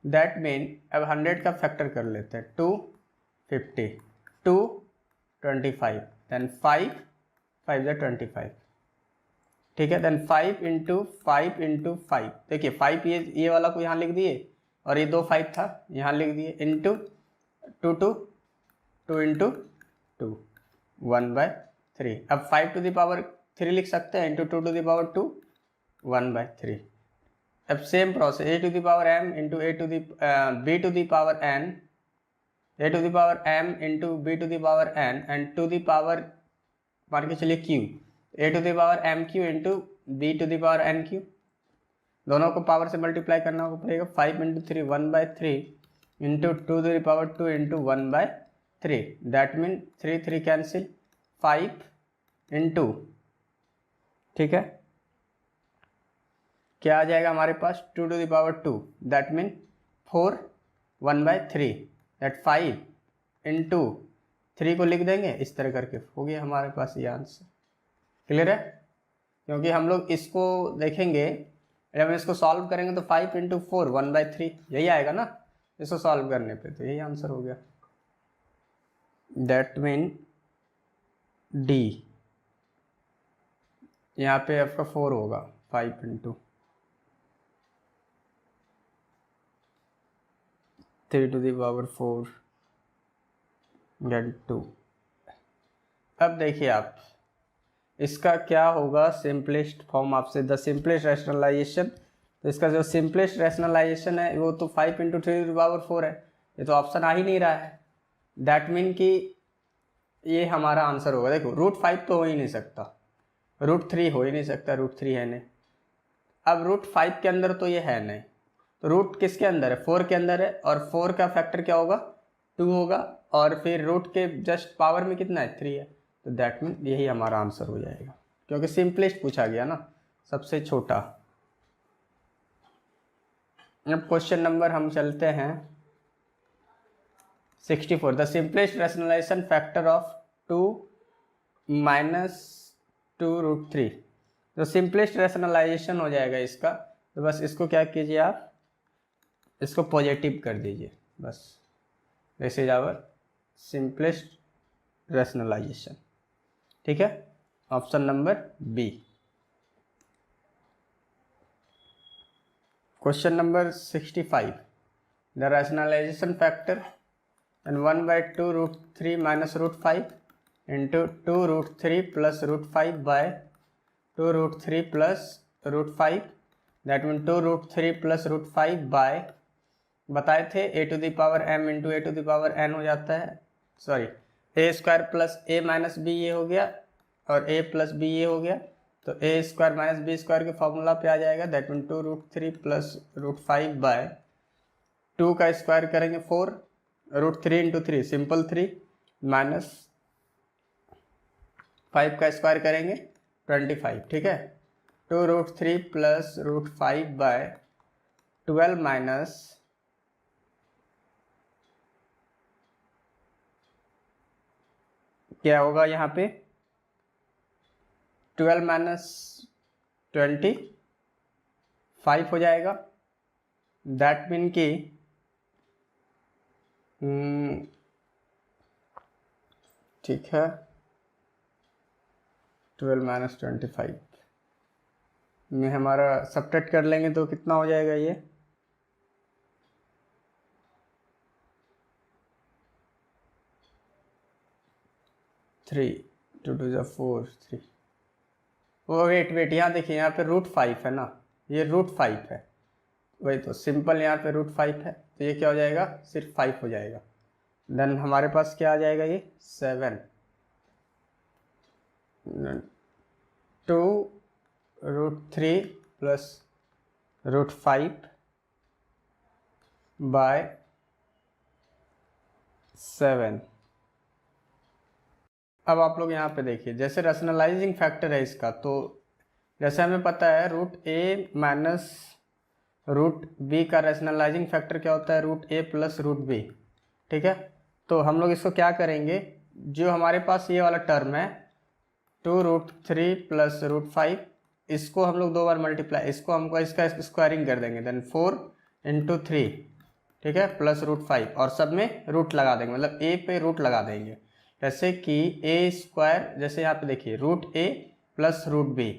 दैट मीन अब 100 का फैक्टर कर लेते हैं, 250 225, देन 5 5 जा 25, ठीक है, देन 5 इंटू 5 इंटू 5, देखिए 5 ये वाला को यहाँ लिख दिए और ये 2 5 था यहाँ लिख दिए, इंटू 2 इंटू 2 1/3। अब 5 टू द पावर 3 लिख सकते हैं, इंटू 2 टू द पावर 2 1/3। अब same process, a to the power m into b to the power n, a to the power m into b to the power n and to the power मान के चलिए q, a to the power mq into b to the power nq, दोनों को power से multiply करना पड़ेगा, 5 into 3 1/3 into 2 to the power 2 into 1/3, that mean 3 3 cancel, 5 into, ठीक है, क्या आ जाएगा हमारे पास 2 to the power 2, that mean 4 1/3, that 5 into 3 को लिख देंगे इस तरह करके, हो गया हमारे पास ये आंसर। क्लियर है, क्योंकि हम लोग इसको देखेंगे जब हम इसको सॉल्व करेंगे तो 5 इंटू 4 1/3 यही आएगा ना, इसको सॉल्व करने पे तो यही आंसर हो गया, दैट मीन डी, यहाँ पे आपका 4 होगा, 5 इंटू 3 टू द पावर 4 गेट 2। अब देखिए आप इसका क्या होगा सिंपलेस्ट फॉर्म, आपसे द सिंपलेस्ट रैशनलाइजेशन, तो इसका जो सिंपलेस्ट रैशनलाइजेशन है वो तो 5 इंटू 3 टू द पावर 4 है, ये तो ऑप्शन आ ही नहीं रहा है, दैट मीन कि ये हमारा आंसर होगा। देखो √5 तो हो ही नहीं सकता, √3 हो ही नहीं सकता, √3 है नहीं, अब √5 के अंदर तो ये है नहीं, तो रूट किसके अंदर है, 4 के अंदर है, और 4 का फैक्टर क्या होगा 2 होगा, और फिर रूट के जस्ट पावर में कितना है 3 है, तो दैट मीन यही हमारा आंसर हो जाएगा, क्योंकि सिंपलेस्ट पूछा गया ना, सबसे छोटा। अब क्वेश्चन नंबर हम चलते हैं 64। The simplest rationalisation factor of 2 minus 2√3। तो सिंपलेस्ट रैशनलाइजेशन हो जाएगा इसका, तो बस इसको क्या कीजिए आप, इसको पॉजिटिव कर दीजिए बस। This is our simplest rationalisation. ठीक है, option number B. Question number 65। The rationalisation factor and 1/2√3 minus √5 into 2√3 plus √5 by 2√3 plus √5, that mean 2√3 plus √5 by, बताए थे a to the power m into a to the power n हो जाता है, sorry a square plus a minus b ये हो गया और a plus b ये हो गया, तो a square minus b square के फॉर्मूला पे आ जाएगा, दैट मीन 2√3 प्लस √5 बाय 2 का स्क्वायर करेंगे 4, √3 इंटू 3 सिंपल 3 माइनस 5 का स्क्वायर करेंगे 25। ठीक है, 2√3 प्लस √5 बाय 12 माइनस क्या होगा यहाँ पे 12 माइनस 25 हो जाएगा, दैट मीन कि ठीक है 12 माइनस 25 में हमारा सब्ट्रैक्ट कर लेंगे तो कितना हो जाएगा ये 3 2 2 4 3। वो वेट यहाँ देखिए, यहाँ पे √5 है ना, ये √5 है, वही तो सिंपल यहाँ पे √5 है, तो ये क्या हो जाएगा सिर्फ 5 हो जाएगा। देन हमारे पास क्या आ जाएगा ये 7 2√3 प्लस √5 बाय 7। अब आप लोग यहाँ पे देखिए, जैसे रैशनलाइजिंग फैक्टर है इसका, तो जैसे हमें पता है √a माइनस √b का रैशनलाइजिंग फैक्टर क्या होता है √a प्लस √b। ठीक है, तो हम लोग इसको क्या करेंगे, जो हमारे पास ये वाला टर्म है 2√3 प्लस √5, इसको हम लोग 2 बार मल्टीप्लाई, इसको हमको इसका स्क्वायरिंग कर देंगे, देन 4 इंटू 3, ठीक है, प्लस √5, और सब में रूट लगा देंगे, मतलब a पे रूट लगा देंगे। जैसे कि a स्क्वायर, जैसे यहाँ पे देखिए √a प्लस √b,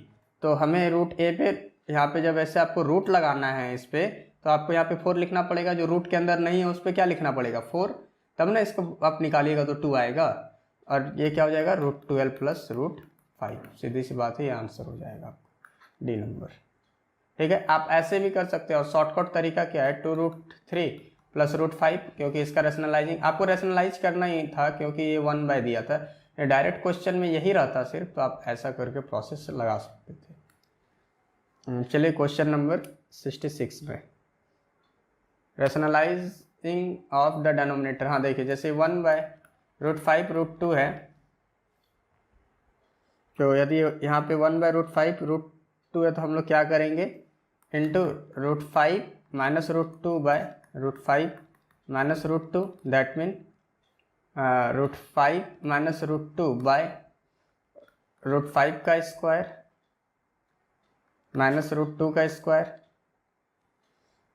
तो हमें √a पे यहाँ पे जब ऐसे आपको रूट लगाना है इस पे, तो आपको यहाँ पे 4 लिखना पड़ेगा, जो रूट के अंदर नहीं है उस पर क्या लिखना पड़ेगा 4, तब ना इसको आप निकालिएगा तो 2 आएगा, और ये क्या हो जाएगा √12 प्लस √5। सीधी सी बात है, ये आंसर हो जाएगा आपको डी नंबर। ठीक है, आप ऐसे भी कर सकते हो, और शॉर्टकट तरीका क्या है 2√3 प्लस √5, क्योंकि इसका रैशनलाइजिंग आपको रैशनलाइज करना ही था, क्योंकि ये 1/, दिया था, ये डायरेक्ट क्वेश्चन में यही रहता सिर्फ, तो आप ऐसा करके प्रोसेस लगा सकते थे। चलिए क्वेश्चन नंबर 66 में रैशनलाइजिंग ऑफ द डिनोमिनेटर। हाँ देखिए, जैसे 1/√5 √2 है, तो यदि यहाँ पे 1/√5 √2 है, तो हम लोग क्या करेंगे into √5 minus √2 by √5 minus √2, that mean √5 minus √2 by √5 का स्क्वायर माइनस √2 का स्क्वायर।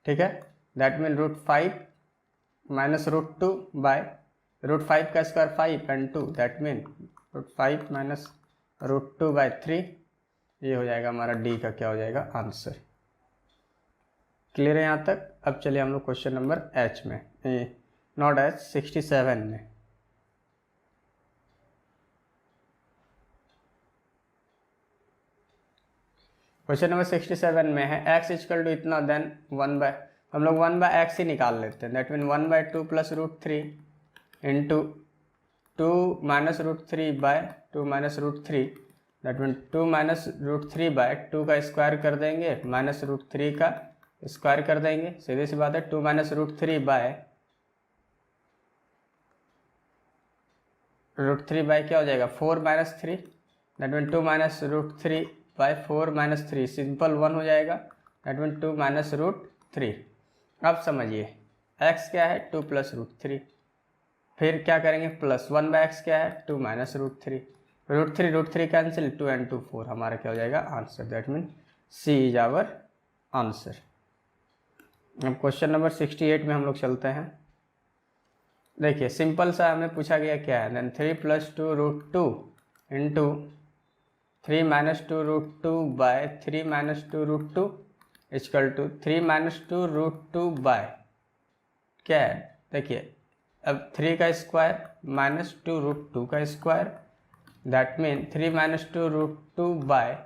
ठीक है, दैट मीन √5 माइनस √2 बाय √5 का square 5 and 2, that mean √5 minus √2 by 3। ये हो जाएगा हमारा डी का क्या हो जाएगा आंसर। क्लियर है यहाँ तक। अब चलिए हम लोग क्वेश्चन नंबर एच में, नॉट एच 67 में। क्वेश्चन नंबर 67 में है x इक्वल टू इतना, देन 1/, हम लोग 1/x ही निकाल लेते हैं, that mean 1/2 plus √3 into 2 minus √3 by 2 minus √3, that mean 2 minus √3 by 2 का स्क्वायर कर देंगे, माइनस √3 का स्क्वायर कर देंगे, सीधी सी बात है। 2 minus √3 by root three by क्या हो जाएगा 4 minus three, that mean 2 minus root three by 4 minus three, simple 1 हो जाएगा, that mean 2 minus root three. अब समझिए x क्या है 2 प्लस रूट थ्री, फिर क्या करेंगे प्लस 1 बाई एक्स क्या है 2 minus root three cancel, 2 and 2 4, हमारा क्या हो जाएगा answer, that mean C is our answer. अब क्वेश्चन नंबर 68 में हम लोग चलते हैं। देखिए सिंपल सा हमें पूछा गया क्या है, then 3 plus 2 root two into 3 minus 2 root two by 3 minus 2 root two equal to 3 minus 2 root two by क्या है, देखिए अब 3 का स्क्वायर माइनस 2 रूट टू का square, that mean 3 minus 2 root two by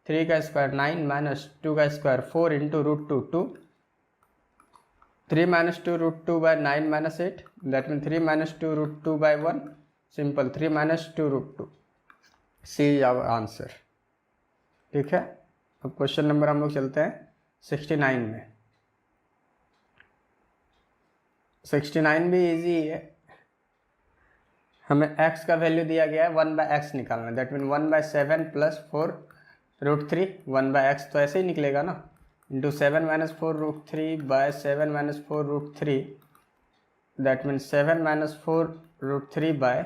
3 का स्क्वायर 9 माइनस 2 का square 4 into root two 2, 3 minus 2 root two bye 9 minus 8, that mean 3 minus 2 root two by 1, simple 3 minus 2 root two, C our answer. ठीक है, अब question number हम लोग चलते हैं 69 में। 69 भी इजी है, हमें x का वैल्यू दिया गया है 1 बाय एक्स निकालना, that mean 1 by 7 plus 4 root three, 1 by x तो ऐसे ही निकलेगा ना, into 7 minus 4 root three by 7 minus 4 root three, that mean 7 minus 4 root three by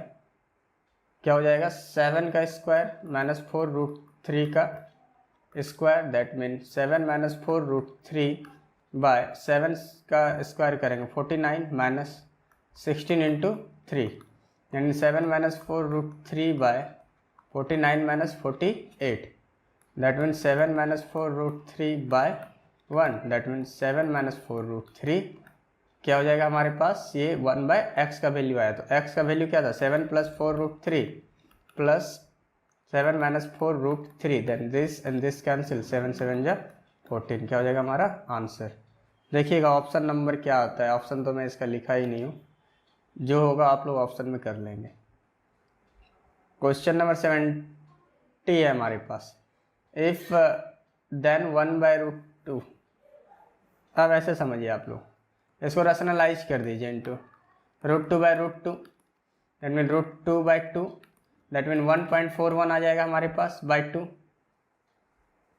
क्या हो जाएगा 7 का स्क्वायर माइनस 4 रूट थ्री का square, that mean 7 minus 4 root three by 7 का स्क्वायर करेंगे 49 माइनस 16 इंटू थ्री, यानी 7 minus 4 root three by 49 minus 48, that mean 7 minus 4 root three by 1, that mean 7 minus 4 root three क्या हो जाएगा हमारे पास, ये 1 by x का वैल्यू आया, तो x का वैल्यू क्या था 7 plus 4 root three plus 7 minus 4 root three, then this and this cancel, 7 7 जा 14, क्या हो जाएगा हमारा आंसर। देखिएगा ऑप्शन नंबर क्या आता है, ऑप्शन तो मैं इसका लिखा ही नहीं हूँ, जो होगा आप लोग ऑप्शन में कर लेंगे। क्वेश्चन नंबर 70 है हमारे पास, if then 1 by root two, अब ऐसे समझिए आप लोग, इसको रैशनलाइज कर दीजिए into root two by root two, that mean root two by two, that mean 1.41 आ जाएगा हमारे पास बाई टू।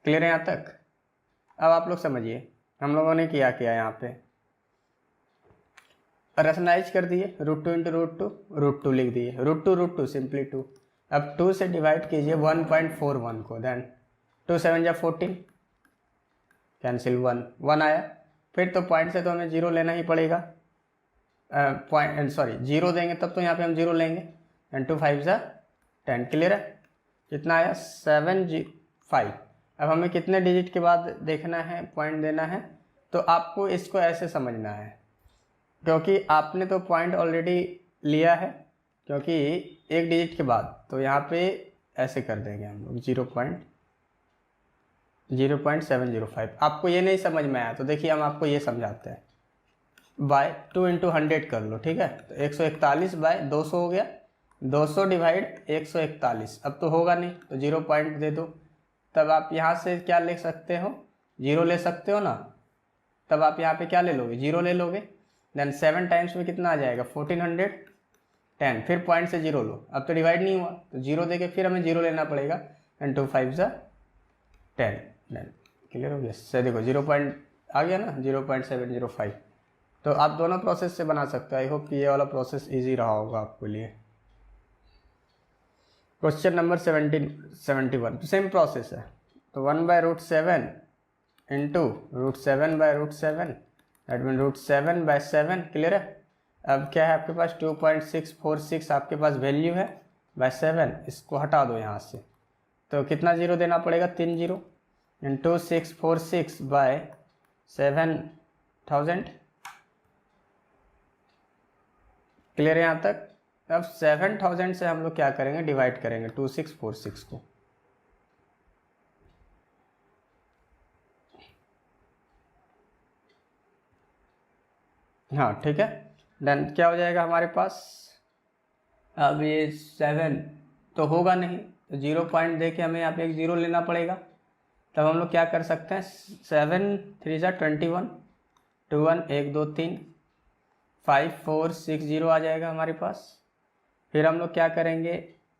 क्लियर है यहाँ तक? अब आप लोग समझिए हम लोगों ने किया यहाँ पे रैशनलाइज कर दिए, root two into root two लिख दिए, रूट टू सिंपली टू, अब 2 से डिवाइड कीजिए 1.41 को, देन 2 7 जा 14 कैंसिल 1 आया, फिर तो पॉइंट से तो हमें जीरो लेना ही पड़ेगा, जीरो देंगे तब तो यहाँ पे हम जीरो लेंगे, एंड 2 5 जा 10, क्लियर है? कितना आया 7 5। अब हमें कितने डिजिट के बाद देखना है पॉइंट देना है, तो आपको इसको ऐसे समझना है, क्योंकि आपने तो पॉइंट ऑलरेडी लिया है, क्योंकि एक डिजिट के बाद, तो यहाँ पे ऐसे कर देंगे हम लोग 0.705। आपको ये नहीं समझ में आया तो देखिए हम आपको ये समझाते हैं, बाय 2 इंटू 100 कर लो, ठीक है, तो 141 बाय 200 हो गया, 200 डिवाइड 141, अब तो होगा नहीं तो 0 पॉइंट दे दो, तब आप यहाँ से क्या ले सकते हो, जीरो ले सकते हो ना, तब आप यहाँ पे क्या ले लोगे, जीरो ले लोगे, देन 7 टाइम्स में कितना आ जाएगा 1410, फिर पॉइंट से जीरो लो, अब तो डिवाइड नहीं हुआ तो जीरो देके फिर हमें जीरो लेना पड़ेगा, एंड 2 5 जा 10, देन क्लियर हो गया। से देखो 0 पॉइंट आ गया ना 0.705, तो आप दोनों प्रोसेस से बना सकते हो। आई होप कि ये वाला प्रोसेस इजी रहा होगा आपके लिए। क्वेश्चन नंबर 71 तो सेम प्रोसेस है, तो 1 by root 7 into root 7 by root 7, that mean root 7 by 7, clear है? अब क्या है आपके पास 2.646 आपके पास वैल्यू है बाय 7, इसको हटा दो यहाँ से, तो कितना जीरो देना पड़ेगा 3 जीरो, इंटू 646 बाय 7000, क्लियर है यहाँ तक? अब 7000 से हम लोग क्या करेंगे, डिवाइड करेंगे 2646 को, हाँ ठीक है, देन क्या हो जाएगा हमारे पास, अब ये 7 तो होगा नहीं, तो 0 पॉइंट दे के हमें यहाँ पे एक जीरो लेना पड़ेगा, तब हम लोग क्या कर सकते हैं 7 3 जा 21, 2 1 1 2 3 5 4 6 0 आ जाएगा हमारे पास, फिर हम लोग क्या करेंगे,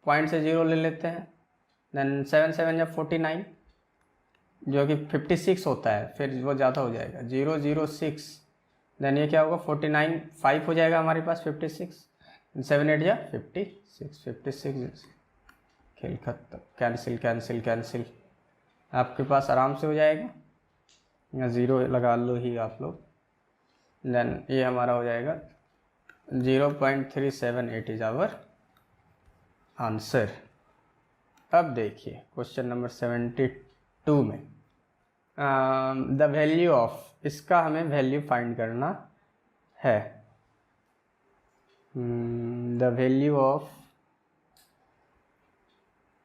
पॉइंट से 0 ले लेते हैं, देन 7 7 या 49 जो कि 56 होता है, फिर वो ज़्यादा हो जाएगा 006, देन ये क्या होगा 49 5 हो जाएगा हमारे पास 56, 7 8 या 56 खेल खत्म, कैंसिल कैंसिल कैंसिल, आपके पास आराम से हो जाएगा, या 0 लगा लो ही आप लोग, देन ये हमारा हो जाएगा 0.378 इज आवर आंसर। अब देखिए क्वेश्चन नंबर 72 में द वैल्यू ऑफ, इसका हमें वैल्यू फाइंड करना है, द वैल्यू ऑफ,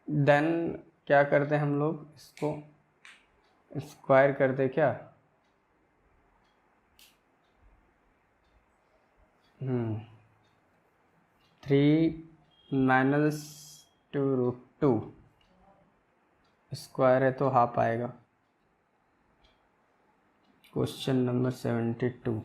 देन क्या करते हैं हम लोग, इसको स्क्वायर कर दे क्या, 3 - 2√2 स्क्वायर है तो हाफ आएगा। क्वेश्चन नंबर 72,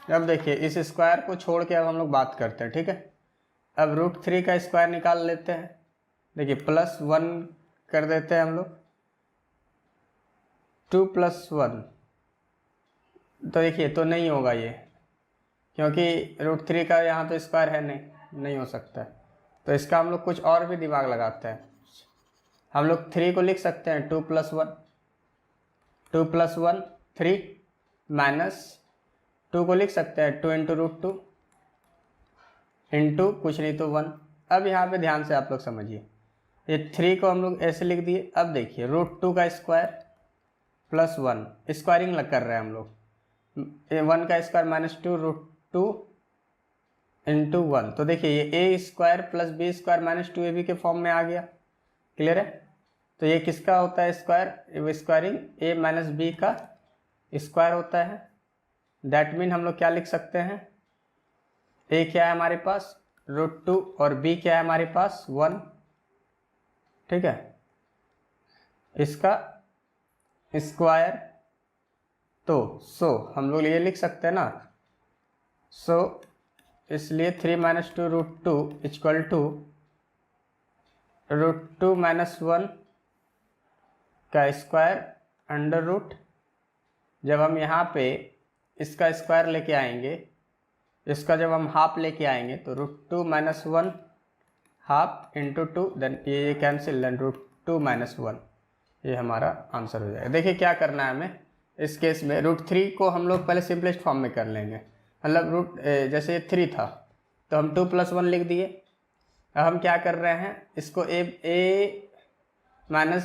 अब देखिए इस स्क्वायर को छोड़ के अब हम लोग बात करते हैं, ठीक है। अब √3 का स्क्वायर निकाल लेते हैं, देखिए +1 कर देते हैं हम लोग, 2 + 1, तो देखिए तो नहीं होगा ये, क्योंकि √3 का यहाँ तो स्क्वायर है नहीं हो सकता है, तो इसका हम लोग कुछ और भी दिमाग लगाते हैं, हम लोग 3 को लिख सकते हैं 2 + 1, 2 + 1 3 माइनस 2 को लिख सकते हैं 2 × √2 इंटू कुछ नहीं तो 1। अब यहाँ पे ध्यान से आप लोग समझिए, ये 3 को हम लोग ऐसे लिख दिए, अब देखिए √2 का स्क्वायर + 1 स्क्वायरिंग लग कर रहे हैं हम लोग, 1 का स्क्वायर -2 √2 इंटू 1, तो देखिए ये a² + b² - 2ab के फॉर्म में आ गया, क्लियर है। तो ये किसका होता है स्क्वायर, स्क्वायरिंग a - b का स्क्वायर होता है, दैट मीन हम लोग क्या लिख सकते हैं, a क्या है हमारे पास √2 और b क्या है हमारे पास 1, ठीक है, इसका स्क्वायर, तो हम लोग ये लिख सकते हैं ना, इसलिए 3 - 2 √2 = √2 - 1 का स्क्वायर √, जब हम यहाँ पे इसका स्क्वायर लेके आएंगे, इसका जब हम हाफ लेके आएंगे तो √2 - 1 हाफ इंटू 2, देन ये कैंसिल, देन √2 - 1, ये हमारा आंसर हो जाएगा। देखिए क्या करना है हमें इस केस में, √3 को हम लोग पहले सिंपलेस्ट फॉर्म में कर लेंगे, मतलब जैसे ये 3 था तो हम 2 + 1 लिख दिए, अब हम क्या कर रहे हैं, इसको a -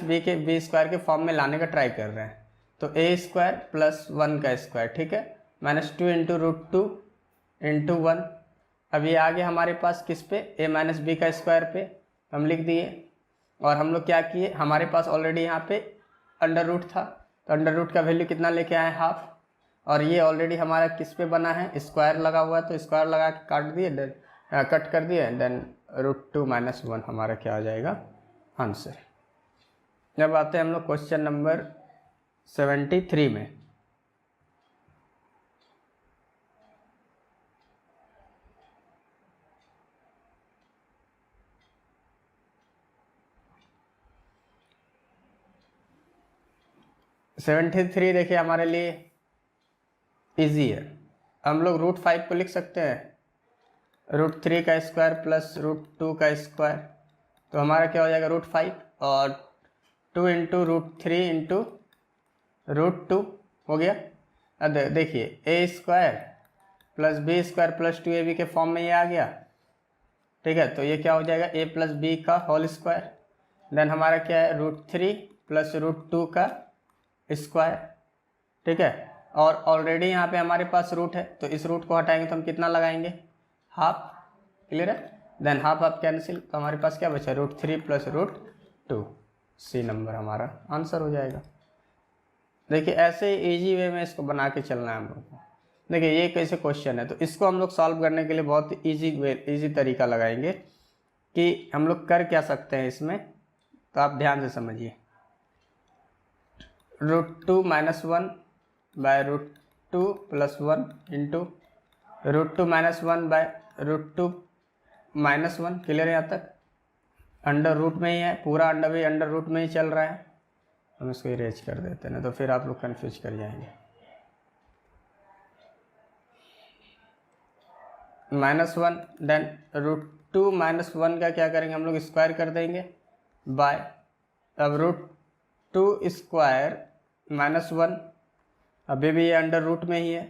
b के b² के फॉर्म में लाने का ट्राई कर रहे हैं, तो a² + 1 का स्क्वायर, ठीक है, -2 × √2 इंटू 1, अब ये आ गया हमारे पास किस पे, a - b का स्क्वायर पे हम लिख दिए, और हम लोग क्या किए, हमारे पास ऑलरेडी यहाँ पे √, था तो √, का वैल्यू कितना लेके आए हाफ, और ये ऑलरेडी हमारा किस पे बना है, स्क्वायर लगा हुआ है, तो स्क्वायर लगा के काट दिए, देन कट कर दिए, देन √2 - 1 हमारा क्या आ जाएगा आंसर। जब आते हैं हम लोग क्वेश्चन नंबर 73 में, देखिए हमारे लिए इजी है, हम लोग √5 को लिख सकते हैं, √3 का स्क्वायर + √2 का स्क्वायर, तो हमारा क्या हो जाएगा √5, और 2 × √3 इंटू √2 हो गया। अब देखिए a² + b² + 2ab के फॉर्म में ये आ गया, ठीक है, तो ये क्या हो जाएगा a + b का होल स्क्वायर, देन हमारा क्या है √3 + √2 का स्क्वायर, ठीक है, और ऑलरेडी यहाँ पे हमारे पास रूट है, तो इस रूट को हटाएंगे तो हम कितना लगाएंगे हाफ, क्लियर है, देन हाफ कैंसिल, तो हमारे पास क्या बचा √3 + √2, सी नंबर हमारा आंसर हो जाएगा। देखिए ऐसे इजी वे में इसको बना के चलना है हम लोग को, देखिए ये कैसे क्वेश्चन है, तो इसको हम लोग सॉल्व करने के लिए बहुत इजी तरीका लगाएंगे कि हम लोग कर क्या सकते हैं इसमें, तो आप ध्यान से समझिए। √2 - 1 बाय √2 + 1 इंटू √2 - 1 बाय √2 - 1। क्लियर है यहाँ तक? अंडर रूट में ही है, पूरा अंडर भी अंडर रूट में ही चल रहा है। हम इसको इरेज कर देते हैं ना, तो फिर आप लोग कंफ्यूज कर जाएंगे। -1 देन √2 - 1 का क्या करेंगे हम लोग, स्क्वायर कर देंगे बाय, अब √2 स्क्वायर -1, अभी भी ये अंडर रूट में ही है,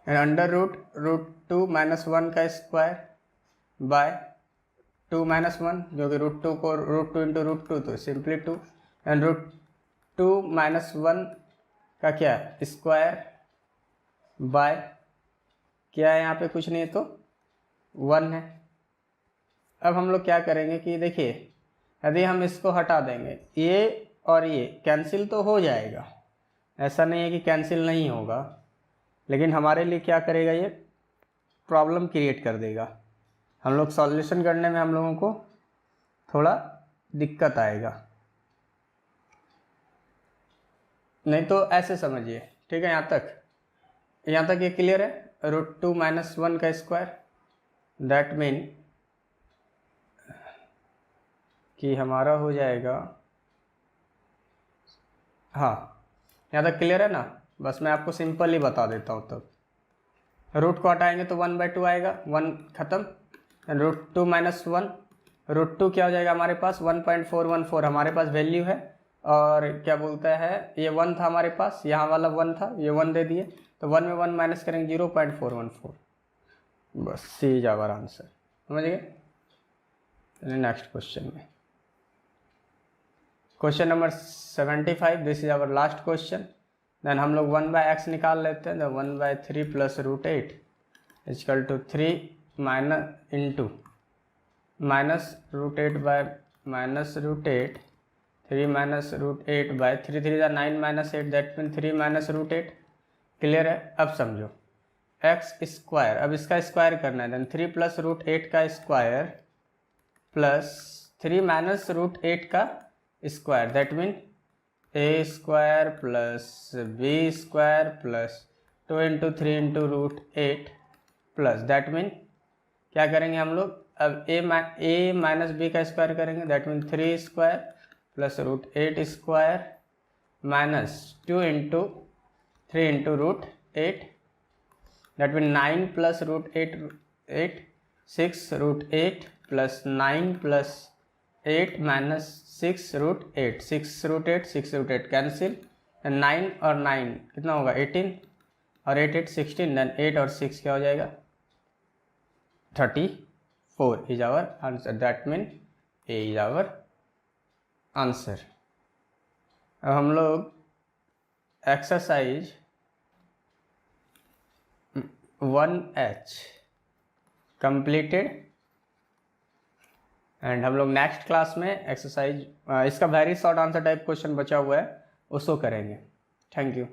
अंडर रूट √2 - 1 का स्क्वायर बाय 2 - 1, जो कि √2 को √2 × √2 तो सिंपली 2, एंड √2 - 1 का क्या स्क्वायर बाय क्या है यहाँ पे कुछ नहीं तो 1 है। अब हम लोग क्या करेंगे कि देखिए यदि हम इसको हटा देंगे, ये और ये कैंसिल तो हो जाएगा, ऐसा नहीं है कि कैंसिल नहीं होगा, लेकिन हमारे लिए क्या करेगा, ये प्रॉब्लम क्रिएट कर देगा। हम लोग सॉल्यूशन करने में हम लोगों को थोड़ा दिक्कत आएगा। नहीं तो ऐसे समझिए, ठीक है? यहाँ तक ये क्लियर है? √2 - 1 का स्क्वायर, दैट मीन कि हमारा हो जाएगा, हाँ यहाँ तक क्लियर है ना? बस मैं आपको सिंपल ही बता देता हूँ। तब रूट को हटाएंगे तो 1/2 आएगा, 1 खत्म, √2 - 1, √2 क्या हो जाएगा हमारे पास 1.414 हमारे पास वैल्यू है, और क्या बोलता है ये 1 था हमारे पास, यहाँ वाला 1 था, ये 1 दे दिए, तो 1 में 1 माइनस करेंगे 0.414, बस सी इज आवर आंसर। समझ गए? नेक्स्ट क्वेश्चन में, question number 75, this is our last question. Then हम लोग 1/x निकाल लेते हैं, तो 1/3 + √8 equal to 3 into -√8 by -√8, 3 - √8 by 3 3 9 - 8, that mean 3 - √8। Clear है? अब समझो x स्क्वायर, अब इसका स्क्वायर करना है, देन 3 + √8 का स्क्वायर प्लस 3 - √8 का square, that mean a square plus b square plus 2 × 3 × √8 plus, that mean क्या करेंगे हम लोग, अब a - b का स्क्वायर करेंगे, that mean 3 square plus √8 square minus 2 × 3 × √8, that mean 9 + √8 6 √8 plus 9 + 8 minus 6 √8, 6 √8 cancel, 9 और 9 कितना होगा 18, और 8 8 16, देन 8 और 6 क्या हो जाएगा 34 is our answer, that mean A is our answer. अब हम लोग एक्सरसाइज 1H कंप्लीटेड, एंड हम लोग नेक्स्ट क्लास में एक्सरसाइज इसका very short answer type question बचा हुआ है, उसको करेंगे। Thank you.